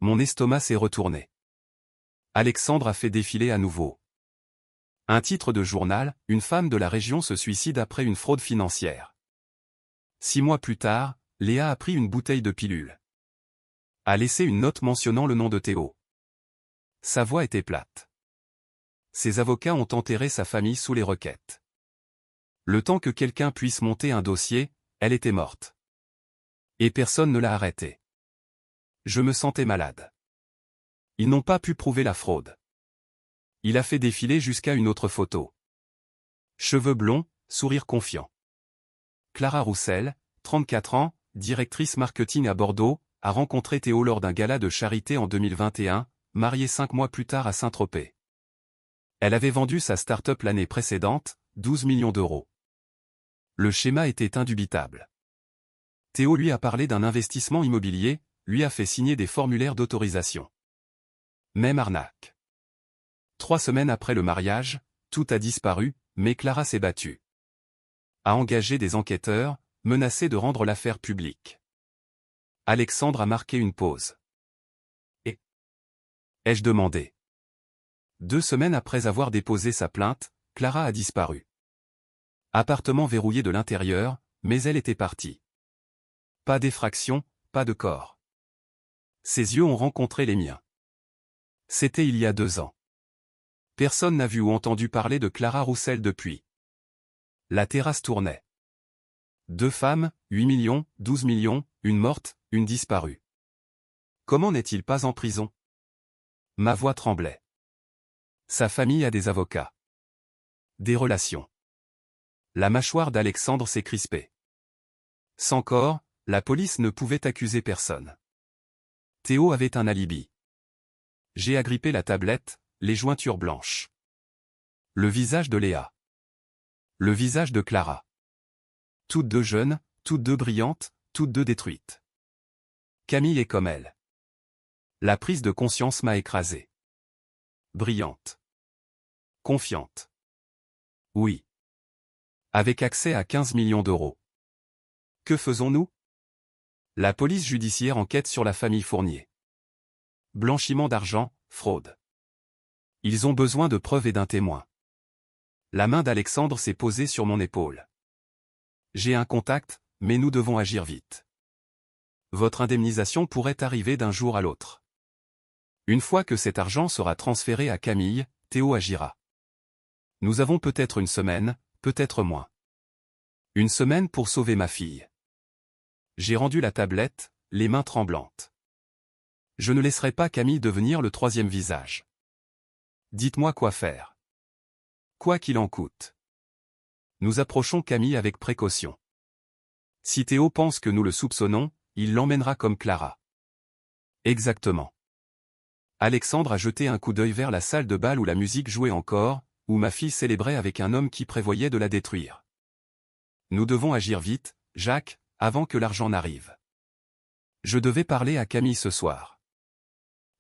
Mon estomac s'est retourné. Alexandre a fait défiler à nouveau. Un titre de journal, une femme de la région se suicide après une fraude financière. 6 mois plus tard, Léa a pris une bouteille de pilule. A laissé une note mentionnant le nom de Théo. Sa voix était plate. Ses avocats ont enterré sa famille sous les requêtes. Le temps que quelqu'un puisse monter un dossier, elle était morte. Et personne ne l'a arrêtée. Je me sentais malade. Ils n'ont pas pu prouver la fraude. Il a fait défiler jusqu'à une autre photo. Cheveux blonds, sourire confiant. Clara Roussel, 34 ans, directrice marketing à Bordeaux, a rencontré Théo lors d'un gala de charité en 2021, mariée 5 mois plus tard à Saint-Tropez. Elle avait vendu sa start-up l'année précédente, 12 millions d'euros. Le schéma était indubitable. Théo lui a parlé d'un investissement immobilier, lui a fait signer des formulaires d'autorisation. Même arnaque. 3 semaines après le mariage, tout a disparu, mais Clara s'est battue. A engagé des enquêteurs, menacé de rendre l'affaire publique. Alexandre a marqué une pause. Et ai-je demandé. 2 semaines après avoir déposé sa plainte, Clara a disparu. Appartement verrouillé de l'intérieur, mais elle était partie. Pas d'effraction, pas de corps. Ses yeux ont rencontré les miens. C'était il y a 2 ans. Personne n'a vu ou entendu parler de Clara Roussel depuis. La terrasse tournait. 2 femmes, 8 millions, 12 millions, une morte, une disparue. Comment n'est-il pas en prison? Ma voix tremblait. Sa famille a des avocats. Des relations. La mâchoire d'Alexandre s'est crispée. Sans corps, la police ne pouvait accuser personne. Théo avait un alibi. J'ai agrippé la tablette, les jointures blanches. Le visage de Léa. Le visage de Clara. Toutes deux jeunes, toutes deux brillantes, toutes deux détruites. Camille est comme elle. La prise de conscience m'a écrasé. Brillante. Confiante. Oui. Avec accès à 15 millions d'euros. Que faisons-nous? La police judiciaire enquête sur la famille Fournier. Blanchiment d'argent, fraude. Ils ont besoin de preuves et d'un témoin. La main d'Alexandre s'est posée sur mon épaule. J'ai un contact, mais nous devons agir vite. Votre indemnisation pourrait arriver d'un jour à l'autre. Une fois que cet argent sera transféré à Camille, Théo agira. Nous avons peut-être une semaine, peut-être moins. Une semaine pour sauver ma fille. J'ai rendu la tablette, les mains tremblantes. Je ne laisserai pas Camille devenir le 3e visage. Dites-moi quoi faire. Quoi qu'il en coûte. Nous approchons Camille avec précaution. Si Théo pense que nous le soupçonnons, il l'emmènera comme Clara. Exactement. Alexandre a jeté un coup d'œil vers la salle de bal où la musique jouait encore, où ma fille célébrait avec un homme qui prévoyait de la détruire. Nous devons agir vite, Jacques, avant que l'argent n'arrive. Je devais parler à Camille ce soir.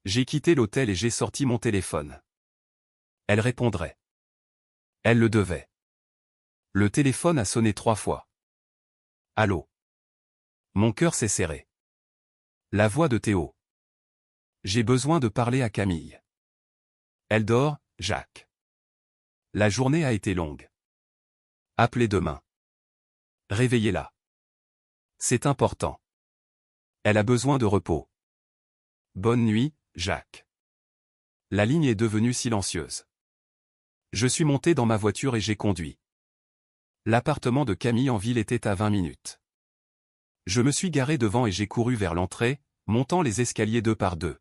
J'ai quitté l'hôtel et j'ai sorti mon téléphone. Elle répondrait. Elle le devait. Le téléphone a sonné 3 fois. Allô. Mon cœur s'est serré. La voix de Théo. J'ai besoin de parler à Camille. Elle dort, Jacques. La journée a été longue. Appelez demain. Réveillez-la. C'est important. Elle a besoin de repos. Bonne nuit, Jacques. La ligne est devenue silencieuse. Je suis monté dans ma voiture et j'ai conduit. L'appartement de Camille en ville était à 20 minutes. Je me suis garé devant et j'ai couru vers l'entrée, montant les escaliers 2 par 2.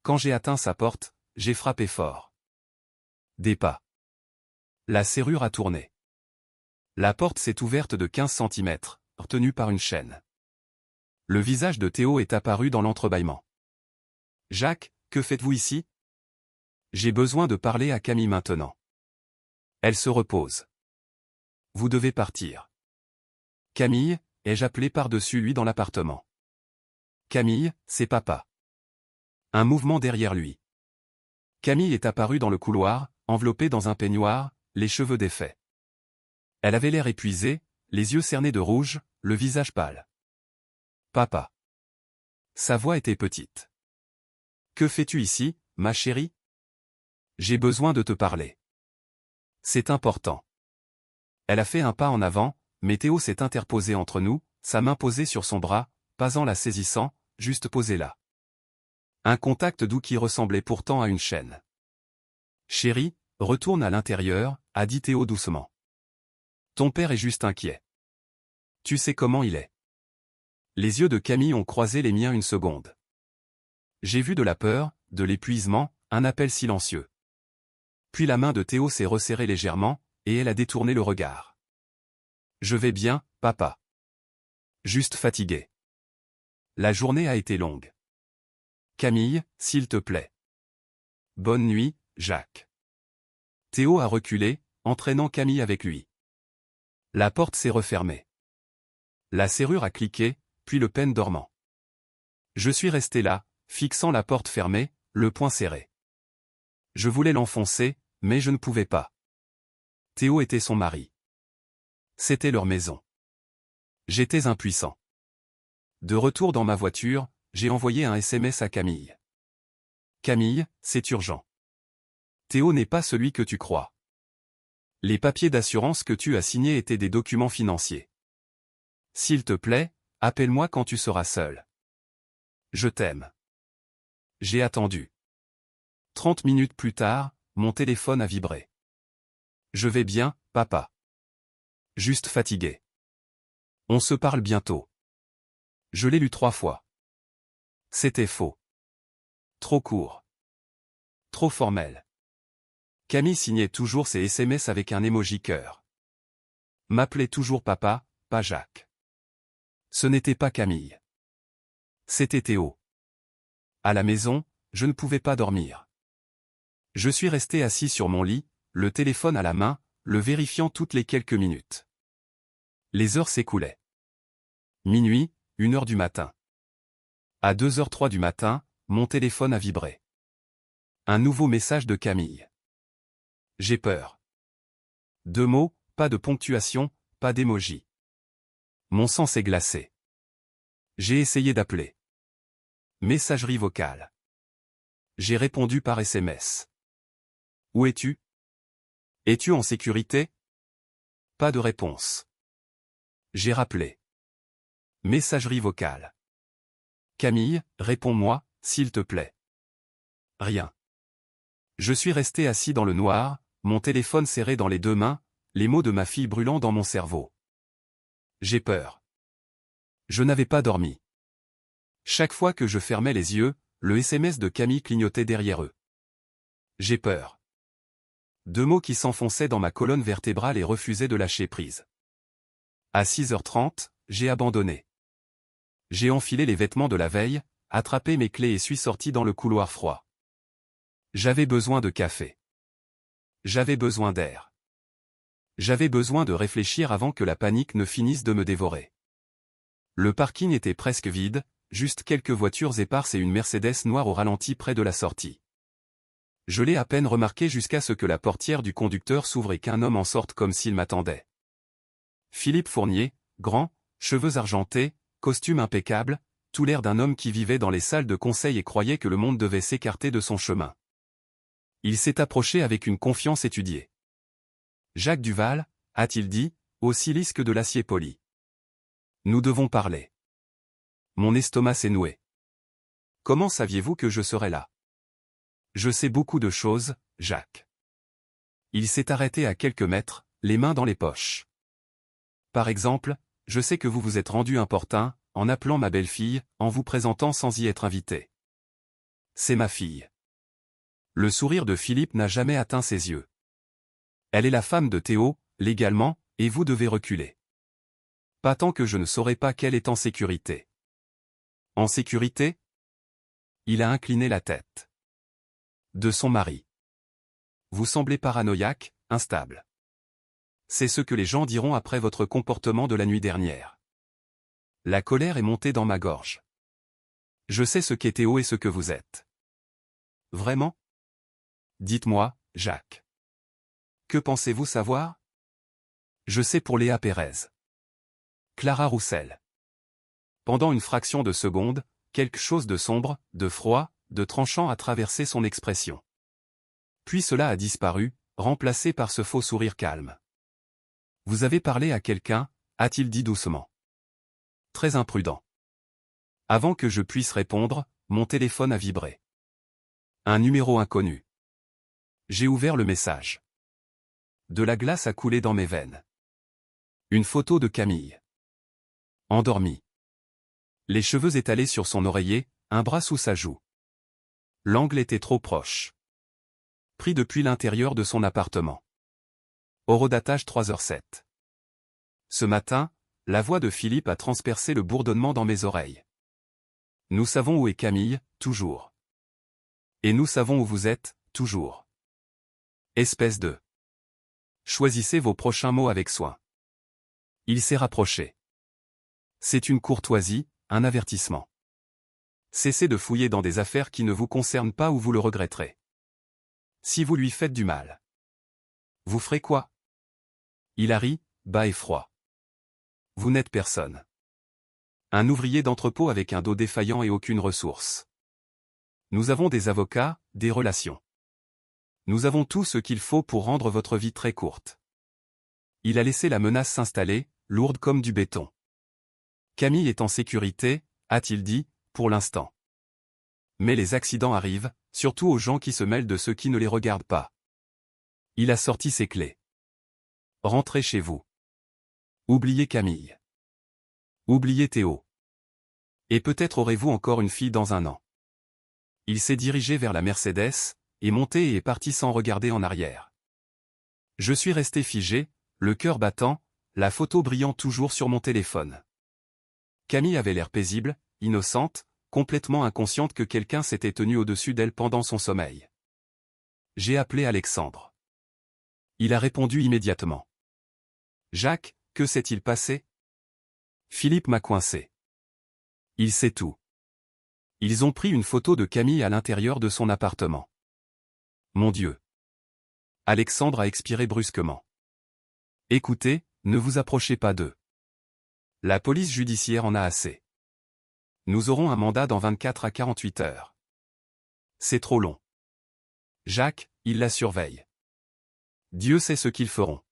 Quand j'ai atteint sa porte, j'ai frappé fort. Des pas. La serrure a tourné. La porte s'est ouverte de 15 centimètres, retenue par une chaîne. Le visage de Théo est apparu dans l'entrebâillement. « Jacques, que faites-vous ici ? J'ai besoin de parler à Camille maintenant. » Elle se repose. « Vous devez partir. » « Camille » ai-je appelé par-dessus lui dans l'appartement. « Camille, c'est papa. » Un mouvement derrière lui. Camille est apparue dans le couloir, enveloppée dans un peignoir, les cheveux défaits. Elle avait l'air épuisée, les yeux cernés de rouge, le visage pâle. « Papa. » Sa voix était petite. « Que fais-tu ici, ma chérie ? J'ai besoin de te parler. C'est important. » Elle a fait un pas en avant, mais Théo s'est interposé entre nous, sa main posée sur son bras, pas en la saisissant, juste posée là. Un contact doux qui ressemblait pourtant à une chaîne. « Chérie, retourne à l'intérieur, » a dit Théo doucement. « Ton père est juste inquiet. Tu sais comment il est. » Les yeux de Camille ont croisé les miens une seconde. J'ai vu de la peur, de l'épuisement, un appel silencieux. Puis la main de Théo s'est resserrée légèrement, et elle a détourné le regard. « Je vais bien, papa. Juste fatigué. La journée a été longue. Camille, s'il te plaît. Bonne nuit, Jacques. » Théo a reculé, entraînant Camille avec lui. La porte s'est refermée. La serrure a cliqué, puis le peigne dormant. Je suis resté là, fixant la porte fermée, le poing serré. Je voulais l'enfoncer, mais je ne pouvais pas. Théo était son mari. C'était leur maison. J'étais impuissant. De retour dans ma voiture, j'ai envoyé un SMS à Camille. « Camille, c'est urgent. Théo n'est pas celui que tu crois. Les papiers d'assurance que tu as signés étaient des documents financiers. S'il te plaît, appelle-moi quand tu seras seul. Je t'aime. » J'ai attendu. 30 minutes plus tard, mon téléphone a vibré. « Je vais bien, papa. Juste fatigué. On se parle bientôt. » Je l'ai lu 3 fois. C'était faux. Trop court. Trop formel. Camille signait toujours ses SMS avec un emoji cœur. M'appelait toujours papa, pas Jacques. Ce n'était pas Camille. C'était Théo. À la maison, je ne pouvais pas dormir. Je suis resté assis sur mon lit, le téléphone à la main, le vérifiant toutes les quelques minutes. Les heures s'écoulaient. Minuit, 1h du matin. À 2h03 du matin, mon téléphone a vibré. Un nouveau message de Camille. J'ai peur. 2 mots, pas de ponctuation, pas d'émoji. Mon sang s'est glacé. J'ai essayé d'appeler. Messagerie vocale. J'ai répondu par SMS. Où es-tu ? Es-tu en sécurité ? Pas de réponse. J'ai rappelé. Messagerie vocale. Camille, réponds-moi, s'il te plaît. Rien. Je suis resté assis dans le noir, mon téléphone serré dans les 2 mains, les mots de ma fille brûlant dans mon cerveau. J'ai peur. Je n'avais pas dormi. Chaque fois que je fermais les yeux, le SMS de Camille clignotait derrière eux. J'ai peur. 2 mots qui s'enfonçaient dans ma colonne vertébrale et refusaient de lâcher prise. À 6h30, j'ai abandonné. J'ai enfilé les vêtements de la veille, attrapé mes clés et suis sorti dans le couloir froid. J'avais besoin de café. J'avais besoin d'air. J'avais besoin de réfléchir avant que la panique ne finisse de me dévorer. Le parking était presque vide, juste quelques voitures éparses et une Mercedes noire au ralenti près de la sortie. Je l'ai à peine remarqué jusqu'à ce que la portière du conducteur s'ouvre et qu'un homme en sorte comme s'il m'attendait. Philippe Fournier, grand, cheveux argentés, costume impeccable, tout l'air d'un homme qui vivait dans les salles de conseil et croyait que le monde devait s'écarter de son chemin. Il s'est approché avec une confiance étudiée. « Jacques Duval » a-t-il dit, aussi lisse que de l'acier poli. « Nous devons parler. » Mon estomac s'est noué. « Comment saviez-vous que je serais là ? » « Je sais beaucoup de choses, Jacques. » Il s'est arrêté à quelques mètres, les mains dans les poches. « Par exemple, je sais que vous vous êtes rendu importun, en appelant ma belle-fille, en vous présentant sans y être invité. C'est ma fille. » Le sourire de Philippe n'a jamais atteint ses yeux. « Elle est la femme de Théo, légalement, et vous devez reculer. Pas tant que je ne saurai pas qu'elle est en sécurité. » « En sécurité ?» Il a incliné la tête. « De son mari. Vous semblez paranoïaque, instable. C'est ce que les gens diront après votre comportement de la nuit dernière. » La colère est montée dans ma gorge. Je sais ce qu'est Théo et ce que vous êtes. Vraiment ? Dites-moi, Jacques. Que pensez-vous savoir ? Je sais pour Léa Pérez. Clara Roussel. Pendant une fraction de seconde, quelque chose de sombre, de froid, de tranchant a traversé son expression. Puis cela a disparu, remplacé par ce faux sourire calme. « Vous avez parlé à quelqu'un » a-t-il dit doucement. Très imprudent. Avant que je puisse répondre, mon téléphone a vibré. Un numéro inconnu. J'ai ouvert le message. De la glace a coulé dans mes veines. Une photo de Camille. Endormie. Les cheveux étalés sur son oreiller, un bras sous sa joue. L'angle était trop proche. Pris depuis l'intérieur de son appartement. Horodatage 3h07. Ce matin, la voix de Philippe a transpercé le bourdonnement dans mes oreilles. Nous savons où est Camille, toujours. Et nous savons où vous êtes, toujours. Espèce de. Choisissez vos prochains mots avec soin. Il s'est rapproché. C'est une courtoisie, un avertissement. Cessez de fouiller dans des affaires qui ne vous concernent pas ou vous le regretterez. Si vous lui faites du mal. Vous ferez quoi ? Il a ri, bas et froid. Vous n'êtes personne. Un ouvrier d'entrepôt avec un dos défaillant et aucune ressource. Nous avons des avocats, des relations. Nous avons tout ce qu'il faut pour rendre votre vie très courte. Il a laissé la menace s'installer, lourde comme du béton. Camille est en sécurité, a-t-il dit, pour l'instant. Mais les accidents arrivent, surtout aux gens qui se mêlent de ceux qui ne les regardent pas. Il a sorti ses clés. Rentrez chez vous. Oubliez Camille. Oubliez Théo. Et peut-être aurez-vous encore une fille dans un an. Il s'est dirigé vers la Mercedes, est monté et est parti sans regarder en arrière. Je suis resté figé, le cœur battant, la photo brillant toujours sur mon téléphone. Camille avait l'air paisible, innocente, complètement inconsciente que quelqu'un s'était tenu au-dessus d'elle pendant son sommeil. J'ai appelé Alexandre. Il a répondu immédiatement. « Jacques, que s'est-il passé ?» Philippe m'a coincé. Il sait tout. Ils ont pris une photo de Camille à l'intérieur de son appartement. Mon Dieu. Alexandre a expiré brusquement. Écoutez, ne vous approchez pas d'eux. La police judiciaire en a assez. Nous aurons un mandat dans 24 à 48 heures. C'est trop long. Jacques, ils la surveillent. Dieu sait ce qu'ils feront.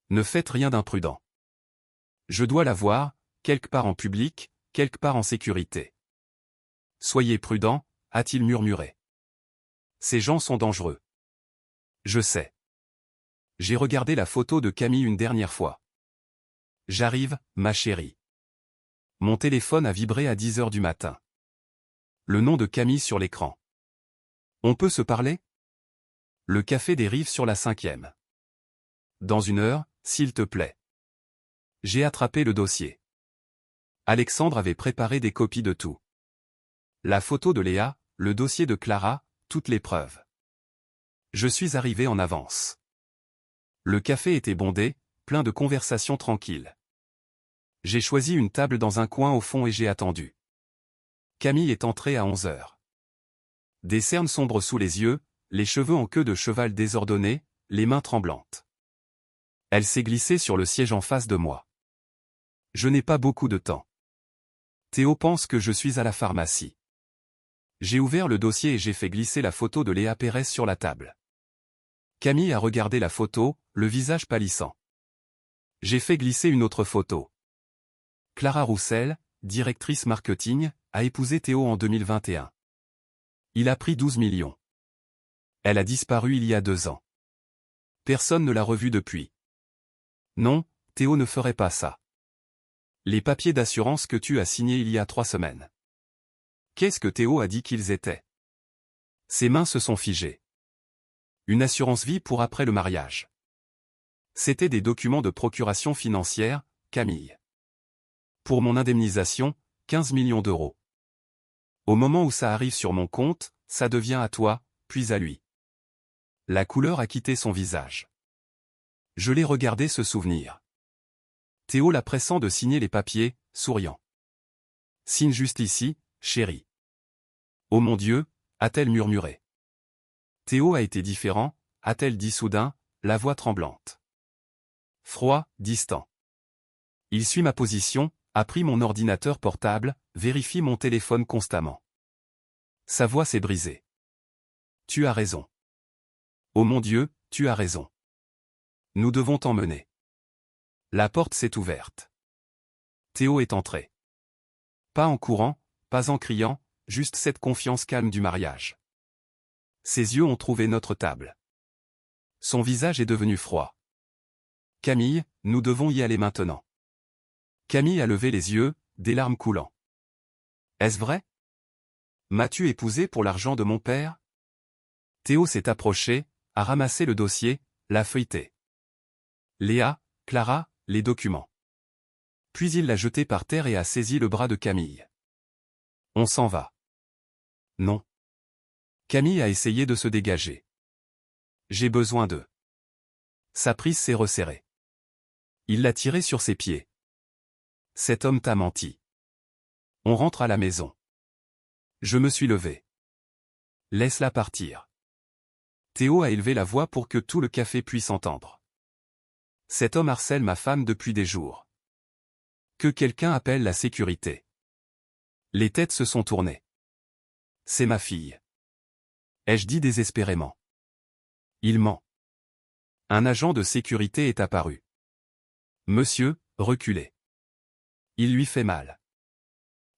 Ne faites rien d'imprudent. Je dois la voir, quelque part en public, quelque part en sécurité. Soyez prudent, a-t-il murmuré. Ces gens sont dangereux. Je sais. J'ai regardé la photo de Camille une dernière fois. J'arrive, ma chérie. Mon téléphone a vibré à 10 heures du matin. Le nom de Camille sur l'écran. On peut se parler ? Le café des Rives sur la 5e. Dans 1 heure, s'il te plaît. J'ai attrapé le dossier. Alexandre avait préparé des copies de tout. La photo de Léa, le dossier de Clara, toutes les preuves. Je suis arrivé en avance. Le café était bondé, plein de conversations tranquilles. J'ai choisi une table dans un coin au fond et j'ai attendu. Camille est entrée à 11 heures. Des cernes sombres sous les yeux, les cheveux en queue de cheval désordonnés, les mains tremblantes. Elle s'est glissée sur le siège en face de moi. Je n'ai pas beaucoup de temps. Théo pense que je suis à la pharmacie. J'ai ouvert le dossier et j'ai fait glisser la photo de Léa Pérez sur la table. Camille a regardé la photo, le visage pâlissant. J'ai fait glisser une autre photo. Clara Roussel, directrice marketing, a épousé Théo en 2021. Il a pris 12 millions. Elle a disparu il y a 2 ans. Personne ne l'a revue depuis. Non, Théo ne ferait pas ça. Les papiers d'assurance que tu as signés il y a 3 semaines. Qu'est-ce que Théo a dit qu'ils étaient? Ses mains se sont figées. Une assurance vie pour après le mariage. C'était des documents de procuration financière, Camille. Pour mon indemnisation, 15 millions d'euros. Au moment où ça arrive sur mon compte, ça devient à toi, puis à lui. La couleur a quitté son visage. Je l'ai regardé se souvenir. Théo la pressant de signer les papiers, souriant. Signe juste ici, chérie. Oh mon Dieu, a-t-elle murmuré. Théo a été différent, a-t-elle dit soudain, la voix tremblante. Froid, distant. Il suit ma position, a pris mon ordinateur portable, vérifie mon téléphone constamment. Sa voix s'est brisée. Tu as raison. Oh mon Dieu, tu as raison. Nous devons t'emmener. La porte s'est ouverte. Théo est entré. Pas en courant, pas en criant, juste cette confiance calme du mariage. Ses yeux ont trouvé notre table. Son visage est devenu froid. Camille, nous devons y aller maintenant. Camille a levé les yeux, des larmes coulant. Est-ce vrai? M'as-tu épousé pour l'argent de mon père? Théo s'est approché, a ramassé le dossier, l'a feuilleté. Léa, Clara, les documents. Puis il l'a jeté par terre et a saisi le bras de Camille. On s'en va. Non. Camille a essayé de se dégager. J'ai besoin d'eux. Sa prise s'est resserrée. Il l'a tiré sur ses pieds. Cet homme t'a menti. On rentre à la maison. Je me suis levé. Laisse-la partir. Théo a élevé la voix pour que tout le café puisse entendre. Cet homme harcèle ma femme depuis des jours. Que quelqu'un appelle la sécurité. Les têtes se sont tournées. C'est ma fille. Ai-je dit désespérément. Il ment. Un agent de sécurité est apparu. Monsieur, reculez. Il lui fait mal.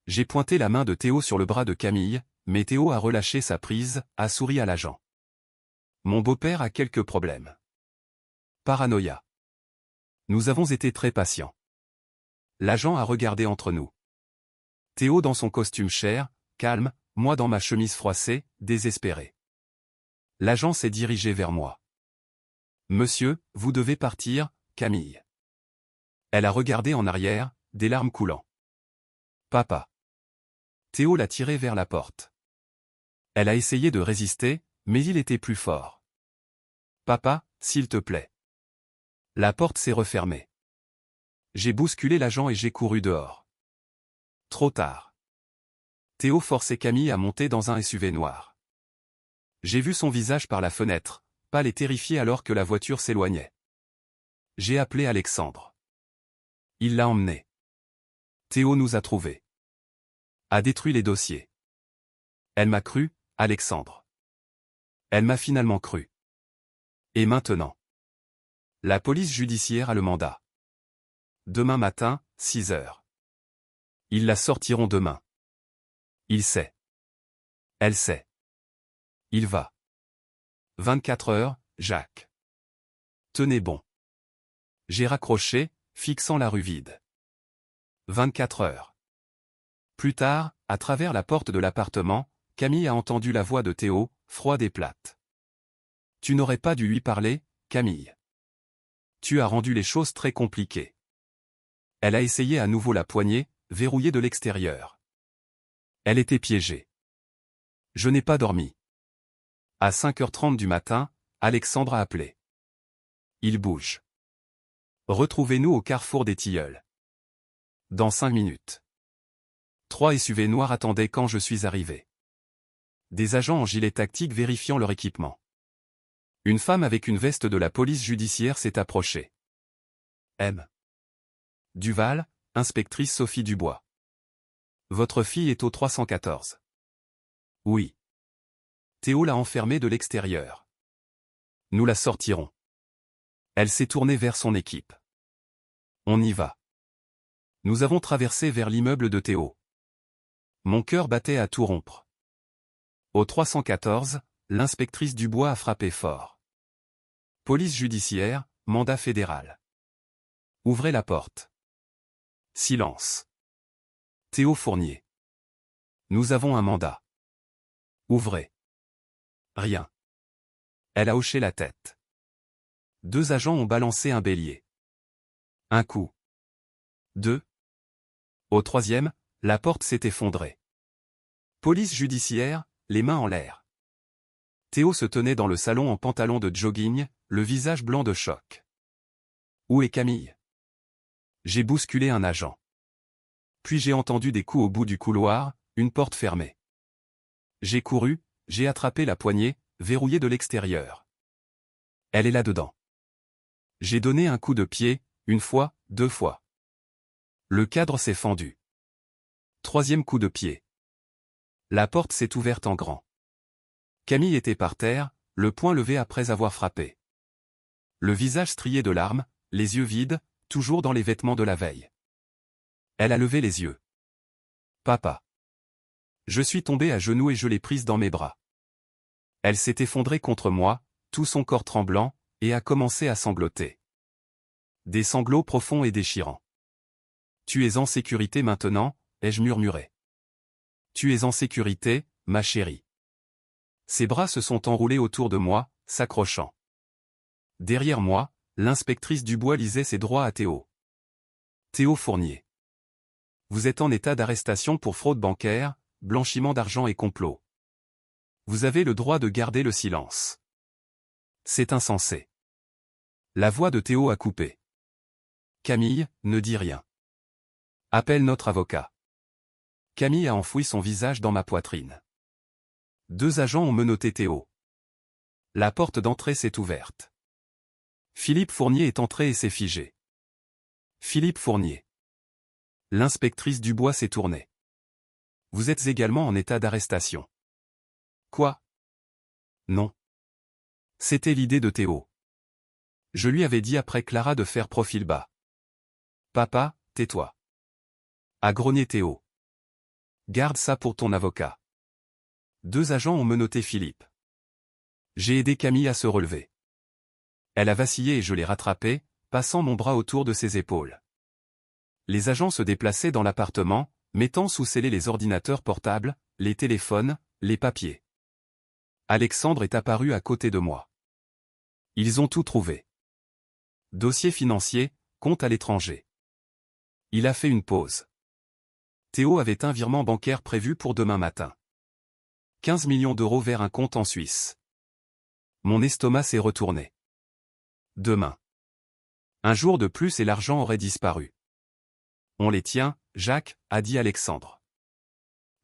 J'ai pointé la main de Théo sur le bras de Camille, mais Théo a relâché sa prise, a souri à l'agent. Mon beau-père a quelques problèmes. Paranoïa. Nous avons été très patients. L'agent a regardé entre nous. Théo dans son costume cher, calme, moi dans ma chemise froissée, désespéré. L'agent s'est dirigé vers moi. Monsieur, vous devez partir, Camille. Elle a regardé en arrière, des larmes coulant. Papa. Théo l'a tiré vers la porte. Elle a essayé de résister, mais il était plus fort. Papa, s'il te plaît. La porte s'est refermée. J'ai bousculé l'agent et j'ai couru dehors. Trop tard. Théo forçait Camille à monter dans un SUV noir. J'ai vu son visage par la fenêtre, pâle et terrifié alors que la voiture s'éloignait. J'ai appelé Alexandre. Il l'a emmené. Théo nous a trouvés. A détruit les dossiers. Elle m'a cru, Alexandre. Elle m'a finalement cru. Et maintenant? La police judiciaire a le mandat. Demain matin, 6 heures. Ils la sortiront demain. Il sait. Elle sait. Il va. 24 heures, Jacques. Tenez bon. J'ai raccroché, fixant la rue vide. 24 heures. Plus tard, à travers la porte de l'appartement, Camille a entendu la voix de Théo, froide et plate. Tu n'aurais pas dû lui parler, Camille. Tu as rendu les choses très compliquées. Elle a essayé à nouveau la poignée, verrouillée de l'extérieur. Elle était piégée. Je n'ai pas dormi. À 5h30 du matin, Alexandre a appelé. il bouge. Retrouvez-nous au carrefour des Tilleuls. Dans 5 minutes. 3 SUV noirs attendaient quand je suis arrivé. Des agents en gilet tactique vérifiant leur équipement. Une femme avec une veste de la police judiciaire s'est approchée. M. Duval, inspectrice Sophie Dubois. Votre fille est au 314. Oui. Théo l'a enfermée de l'extérieur. Nous la sortirons. Elle s'est tournée vers son équipe. On y va. Nous avons traversé vers l'immeuble de Théo. Mon cœur battait à tout rompre. Au 314, l'inspectrice Dubois a frappé fort. Police judiciaire, mandat fédéral. Ouvrez la porte. Silence. Théo Fournier. Nous avons un mandat. Ouvrez. Rien. Elle a hoché la tête. 2 agents ont balancé un bélier. Un coup. 2. Au 3e, la porte s'est effondrée. Police judiciaire, les mains en l'air. Théo se tenait dans le salon en pantalon de jogging, le visage blanc de choc. Où est Camille? J'ai bousculé un agent. Puis j'ai entendu des coups au bout du couloir, une porte fermée. J'ai couru, j'ai attrapé la poignée, verrouillée de l'extérieur. Elle est là-dedans. J'ai donné un coup de pied, 1 fois, 2 fois. Le cadre s'est fendu. 3e coup de pied. La porte s'est ouverte en grand. Camille était par terre, le poing levé après avoir frappé. Le visage strié de larmes, les yeux vides, toujours dans les vêtements de la veille. Elle a levé les yeux. Papa. Je suis tombé à genoux et je l'ai prise dans mes bras. Elle s'est effondrée contre moi, tout son corps tremblant, et a commencé à sangloter. Des sanglots profonds et déchirants. Tu es en sécurité maintenant, ai-je murmuré. Tu es en sécurité, ma chérie. Ses bras se sont enroulés autour de moi, s'accrochant. Derrière moi, l'inspectrice Dubois lisait ses droits à Théo. Théo Fournier. Vous êtes en état d'arrestation pour fraude bancaire, blanchiment d'argent et complot. Vous avez le droit de garder le silence. C'est insensé. La voix de Théo a coupé. Camille, ne dis rien. Appelle notre avocat. Camille a enfoui son visage dans ma poitrine. 2 agents ont menotté Théo. La porte d'entrée s'est ouverte. Philippe Fournier est entré et s'est figé. Philippe Fournier. L'inspectrice Dubois s'est tournée. Vous êtes également en état d'arrestation. Quoi? Non. C'était l'idée de Théo. Je lui avais dit après Clara de faire profil bas. Papa, tais-toi. A grogné Théo. Garde ça pour ton avocat. 2 agents ont menotté Philippe. J'ai aidé Camille à se relever. Elle a vacillé et je l'ai rattrapée, passant mon bras autour de ses épaules. Les agents se déplaçaient dans l'appartement, mettant sous scellé les ordinateurs portables, les téléphones, les papiers. Alexandre est apparu à côté de moi. Ils ont tout trouvé. Dossier financier, compte à l'étranger. Il a fait une pause. Théo avait un virement bancaire prévu pour demain matin. 15 millions d'euros vers un compte en Suisse. Mon estomac s'est retourné. Demain. Un jour de plus et l'argent aurait disparu. On les tient, Jacques, a dit Alexandre.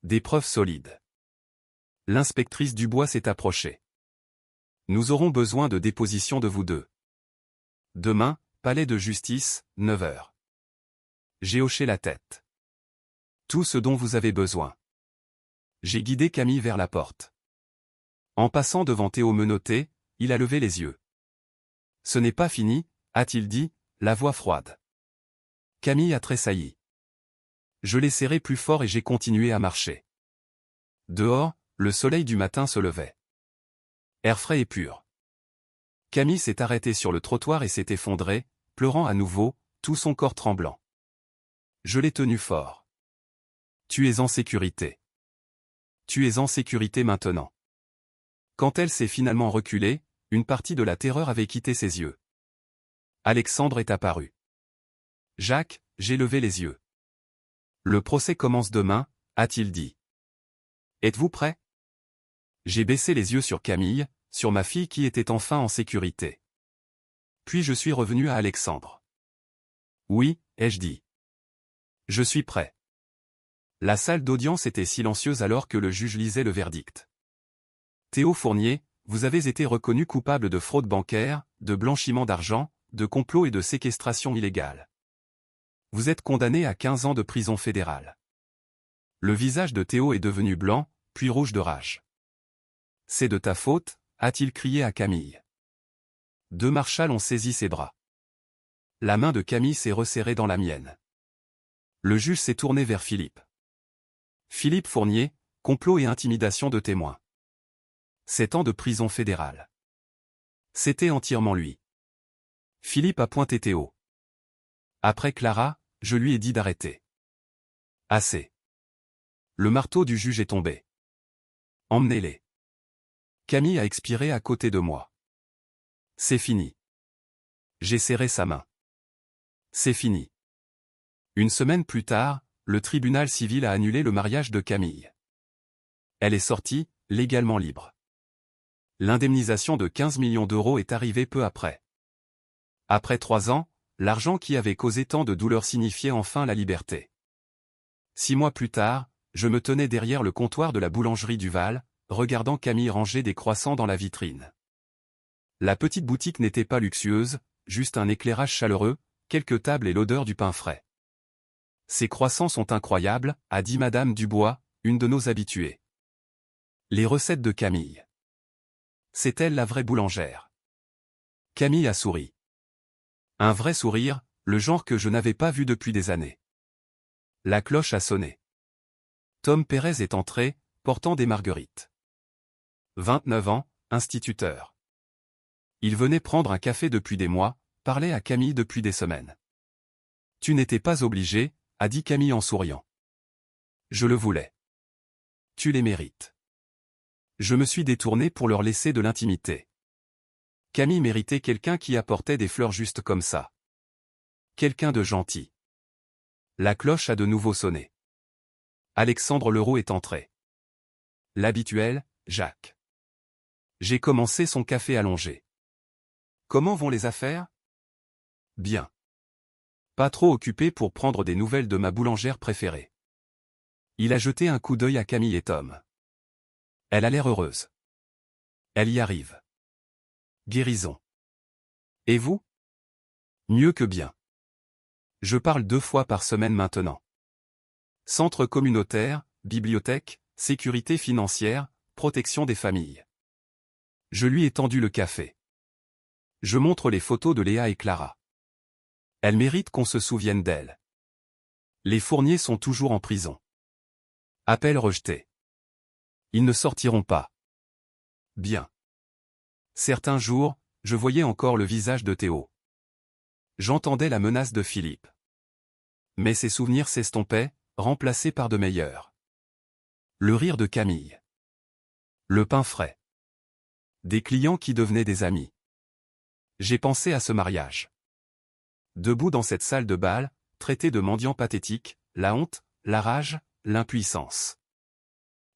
Des preuves solides. L'inspectrice Dubois s'est approchée. Nous aurons besoin de déposition de vous deux. Demain, palais de justice, 9 h. J'ai hoché la tête. Tout ce dont vous avez besoin. J'ai guidé Camille vers la porte. En passant devant Théo menotté, il a levé les yeux. Ce n'est pas fini, a-t-il dit, la voix froide. Camille a tressailli. Je l'ai serré plus fort et j'ai continué à marcher. Dehors, le soleil du matin se levait. Air frais et pur. Camille s'est arrêtée sur le trottoir et s'est effondrée, pleurant à nouveau, tout son corps tremblant. Je l'ai tenue fort. Tu es en sécurité. Tu es en sécurité maintenant. Quand elle s'est finalement reculée, une partie de la terreur avait quitté ses yeux. Alexandre est apparu. Jacques, j'ai levé les yeux. Le procès commence demain, a-t-il dit. Êtes-vous prêt? J'ai baissé les yeux sur Camille, sur ma fille qui était enfin en sécurité. Puis je suis revenu à Alexandre. Oui, ai-je dit. Je suis prêt. La salle d'audience était silencieuse alors que le juge lisait le verdict. Théo Fournier, vous avez été reconnu coupable de fraude bancaire, de blanchiment d'argent, de complot et de séquestration illégale. Vous êtes condamné à 15 ans de prison fédérale. Le visage de Théo est devenu blanc, puis rouge de rage. C'est de ta faute, a-t-il crié à Camille. Deux marshals ont saisi ses bras. La main de Camille s'est resserrée dans la mienne. Le juge s'est tourné vers Philippe. Philippe Fournier, complot et intimidation de témoins. 7 ans de prison fédérale. C'était entièrement lui. Philippe a pointé Théo. Après Clara, je lui ai dit d'arrêter. Assez. Le marteau du juge est tombé. Emmenez-les. Camille a expiré à côté de moi. C'est fini. J'ai serré sa main. C'est fini. Une semaine plus tard, le tribunal civil a annulé le mariage de Camille. Elle est sortie, légalement libre. L'indemnisation de 15 millions d'euros est arrivée peu après. Après 3 ans, l'argent qui avait causé tant de douleurs signifiait enfin la liberté. 6 mois plus tard, je me tenais derrière le comptoir de la boulangerie du Val, regardant Camille ranger des croissants dans la vitrine. La petite boutique n'était pas luxueuse, juste un éclairage chaleureux, quelques tables et l'odeur du pain frais. Ces croissants sont incroyables, a dit Madame Dubois, une de nos habituées. Les recettes de Camille. C'est elle la vraie boulangère. Camille a souri. Un vrai sourire, le genre que je n'avais pas vu depuis des années. La cloche a sonné. Tom Pérez est entré, portant des marguerites. 29 ans, instituteur. Il venait prendre un café depuis des mois, parlait à Camille depuis des semaines. Tu n'étais pas obligé, a dit Camille en souriant. Je le voulais. Tu les mérites. Je me suis détourné pour leur laisser de l'intimité. Camille méritait quelqu'un qui apportait des fleurs juste comme ça. Quelqu'un de gentil. La cloche a de nouveau sonné. Alexandre Leroux est entré. L'habituel, Jacques. J'ai commencé son café allongé. Comment vont les affaires? Bien. Pas trop occupé pour prendre des nouvelles de ma boulangère préférée. Il a jeté un coup d'œil à Camille et Tom. Elle a l'air heureuse. Elle y arrive. Guérison. Et vous? Mieux que bien. Je parle 2 fois par semaine maintenant. Centre communautaire, bibliothèque, sécurité financière, protection des familles. Je lui ai tendu le café. Je montre les photos de Léa et Clara. Elles méritent qu'on se souvienne d'elles. Les Fourniers sont toujours en prison. Appel rejeté. Ils ne sortiront pas. Bien. Certains jours, je voyais encore le visage de Théo. J'entendais la menace de Philippe. Mais ces souvenirs s'estompaient, remplacés par de meilleurs. Le rire de Camille. Le pain frais. Des clients qui devenaient des amis. J'ai pensé à ce mariage. Debout dans cette salle de bal, traité de mendiant pathétique, la honte, la rage, l'impuissance.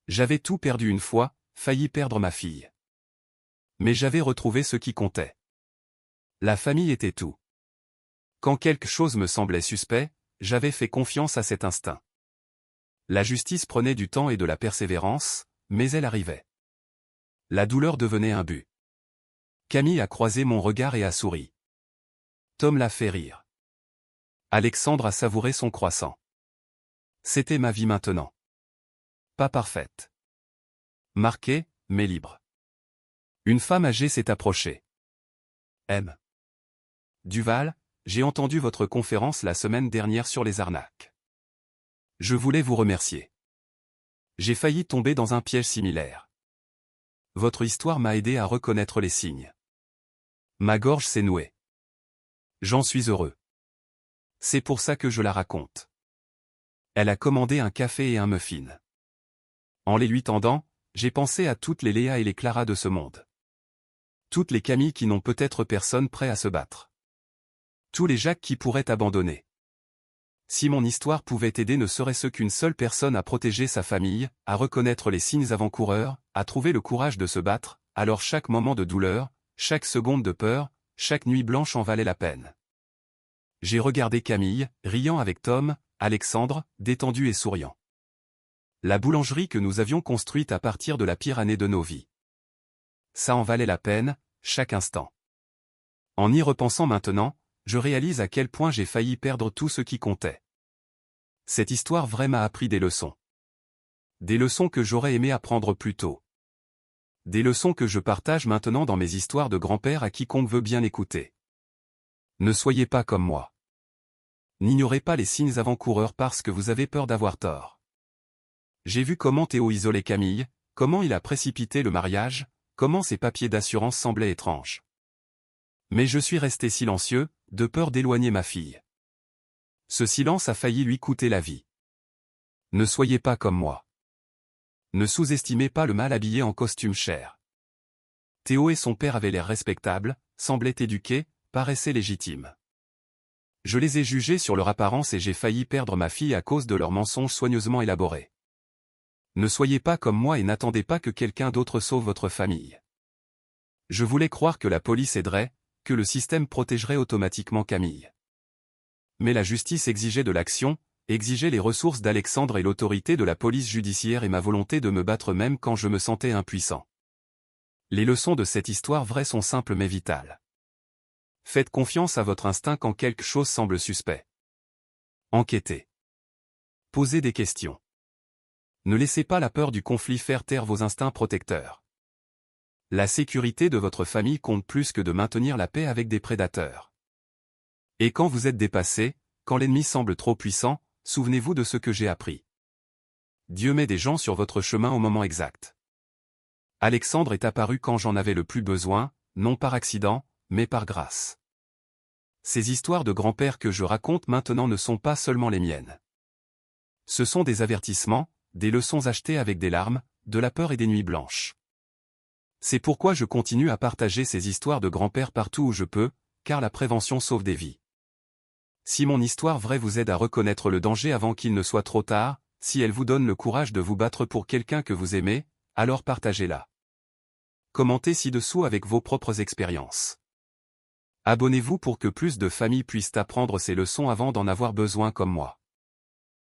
J'avais tout perdu une fois, failli perdre ma fille. Mais j'avais retrouvé ce qui comptait. La famille était tout. Quand quelque chose me semblait suspect, j'avais fait confiance à cet instinct. La justice prenait du temps et de la persévérance, mais elle arrivait. La douleur devenait un but. Camille a croisé mon regard et a souri. Tom l'a fait rire. Alexandre a savouré son croissant. C'était ma vie maintenant. Pas parfaite. Marquée, mais libre. Une femme âgée s'est approchée. M. Duval, j'ai entendu votre conférence la semaine dernière sur les arnaques. Je voulais vous remercier. J'ai failli tomber dans un piège similaire. Votre histoire m'a aidé à reconnaître les signes. Ma gorge s'est nouée. J'en suis heureux. C'est pour ça que je la raconte. Elle a commandé un café et un muffin. En les lui tendant, j'ai pensé à toutes les Léa et les Clara de ce monde. Toutes les Camille qui n'ont peut-être personne prêt à se battre. Tous les Jacques qui pourraient abandonner. Si mon histoire pouvait aider ne serait-ce qu'une seule personne à protéger sa famille, à reconnaître les signes avant-coureurs, à trouver le courage de se battre, alors chaque moment de douleur, chaque seconde de peur, chaque nuit blanche en valait la peine. J'ai regardé Camille, riant avec Tom, Alexandre, détendu et souriant. La boulangerie que nous avions construite à partir de la pire année de nos vies. Ça en valait la peine, chaque instant. En y repensant maintenant, je réalise à quel point j'ai failli perdre tout ce qui comptait. Cette histoire vraie m'a appris des leçons. Des leçons que j'aurais aimé apprendre plus tôt. Des leçons que je partage maintenant dans mes histoires de grand-père à quiconque veut bien écouter. Ne soyez pas comme moi. N'ignorez pas les signes avant-coureurs parce que vous avez peur d'avoir tort. J'ai vu comment Théo isolait Camille, comment il a précipité le mariage, comment ses papiers d'assurance semblaient étranges. Mais je suis resté silencieux, de peur d'éloigner ma fille. Ce silence a failli lui coûter la vie. Ne soyez pas comme moi. Ne sous-estimez pas le mal habillé en costume cher. Théo et son père avaient l'air respectables, semblaient éduqués, paraissaient légitimes. Je les ai jugés sur leur apparence et j'ai failli perdre ma fille à cause de leurs mensonges soigneusement élaborés. Ne soyez pas comme moi et n'attendez pas que quelqu'un d'autre sauve votre famille. Je voulais croire que la police aiderait, que le système protégerait automatiquement Camille. Mais la justice exigeait de l'action, exigeait les ressources d'Alexandre et l'autorité de la police judiciaire et ma volonté de me battre même quand je me sentais impuissant. Les leçons de cette histoire vraie sont simples mais vitales. Faites confiance à votre instinct quand quelque chose semble suspect. Enquêtez. Posez des questions. Ne laissez pas la peur du conflit faire taire vos instincts protecteurs. La sécurité de votre famille compte plus que de maintenir la paix avec des prédateurs. Et quand vous êtes dépassé, quand l'ennemi semble trop puissant, souvenez-vous de ce que j'ai appris. Dieu met des gens sur votre chemin au moment exact. Alexandre est apparu quand j'en avais le plus besoin, non par accident, mais par grâce. Ces histoires de grand-père que je raconte maintenant ne sont pas seulement les miennes. Ce sont des avertissements, des leçons achetées avec des larmes, de la peur et des nuits blanches. C'est pourquoi je continue à partager ces histoires de grand-père partout où je peux, car la prévention sauve des vies. Si mon histoire vraie vous aide à reconnaître le danger avant qu'il ne soit trop tard, si elle vous donne le courage de vous battre pour quelqu'un que vous aimez, alors partagez-la. Commentez ci-dessous avec vos propres expériences. Abonnez-vous pour que plus de familles puissent apprendre ces leçons avant d'en avoir besoin comme moi.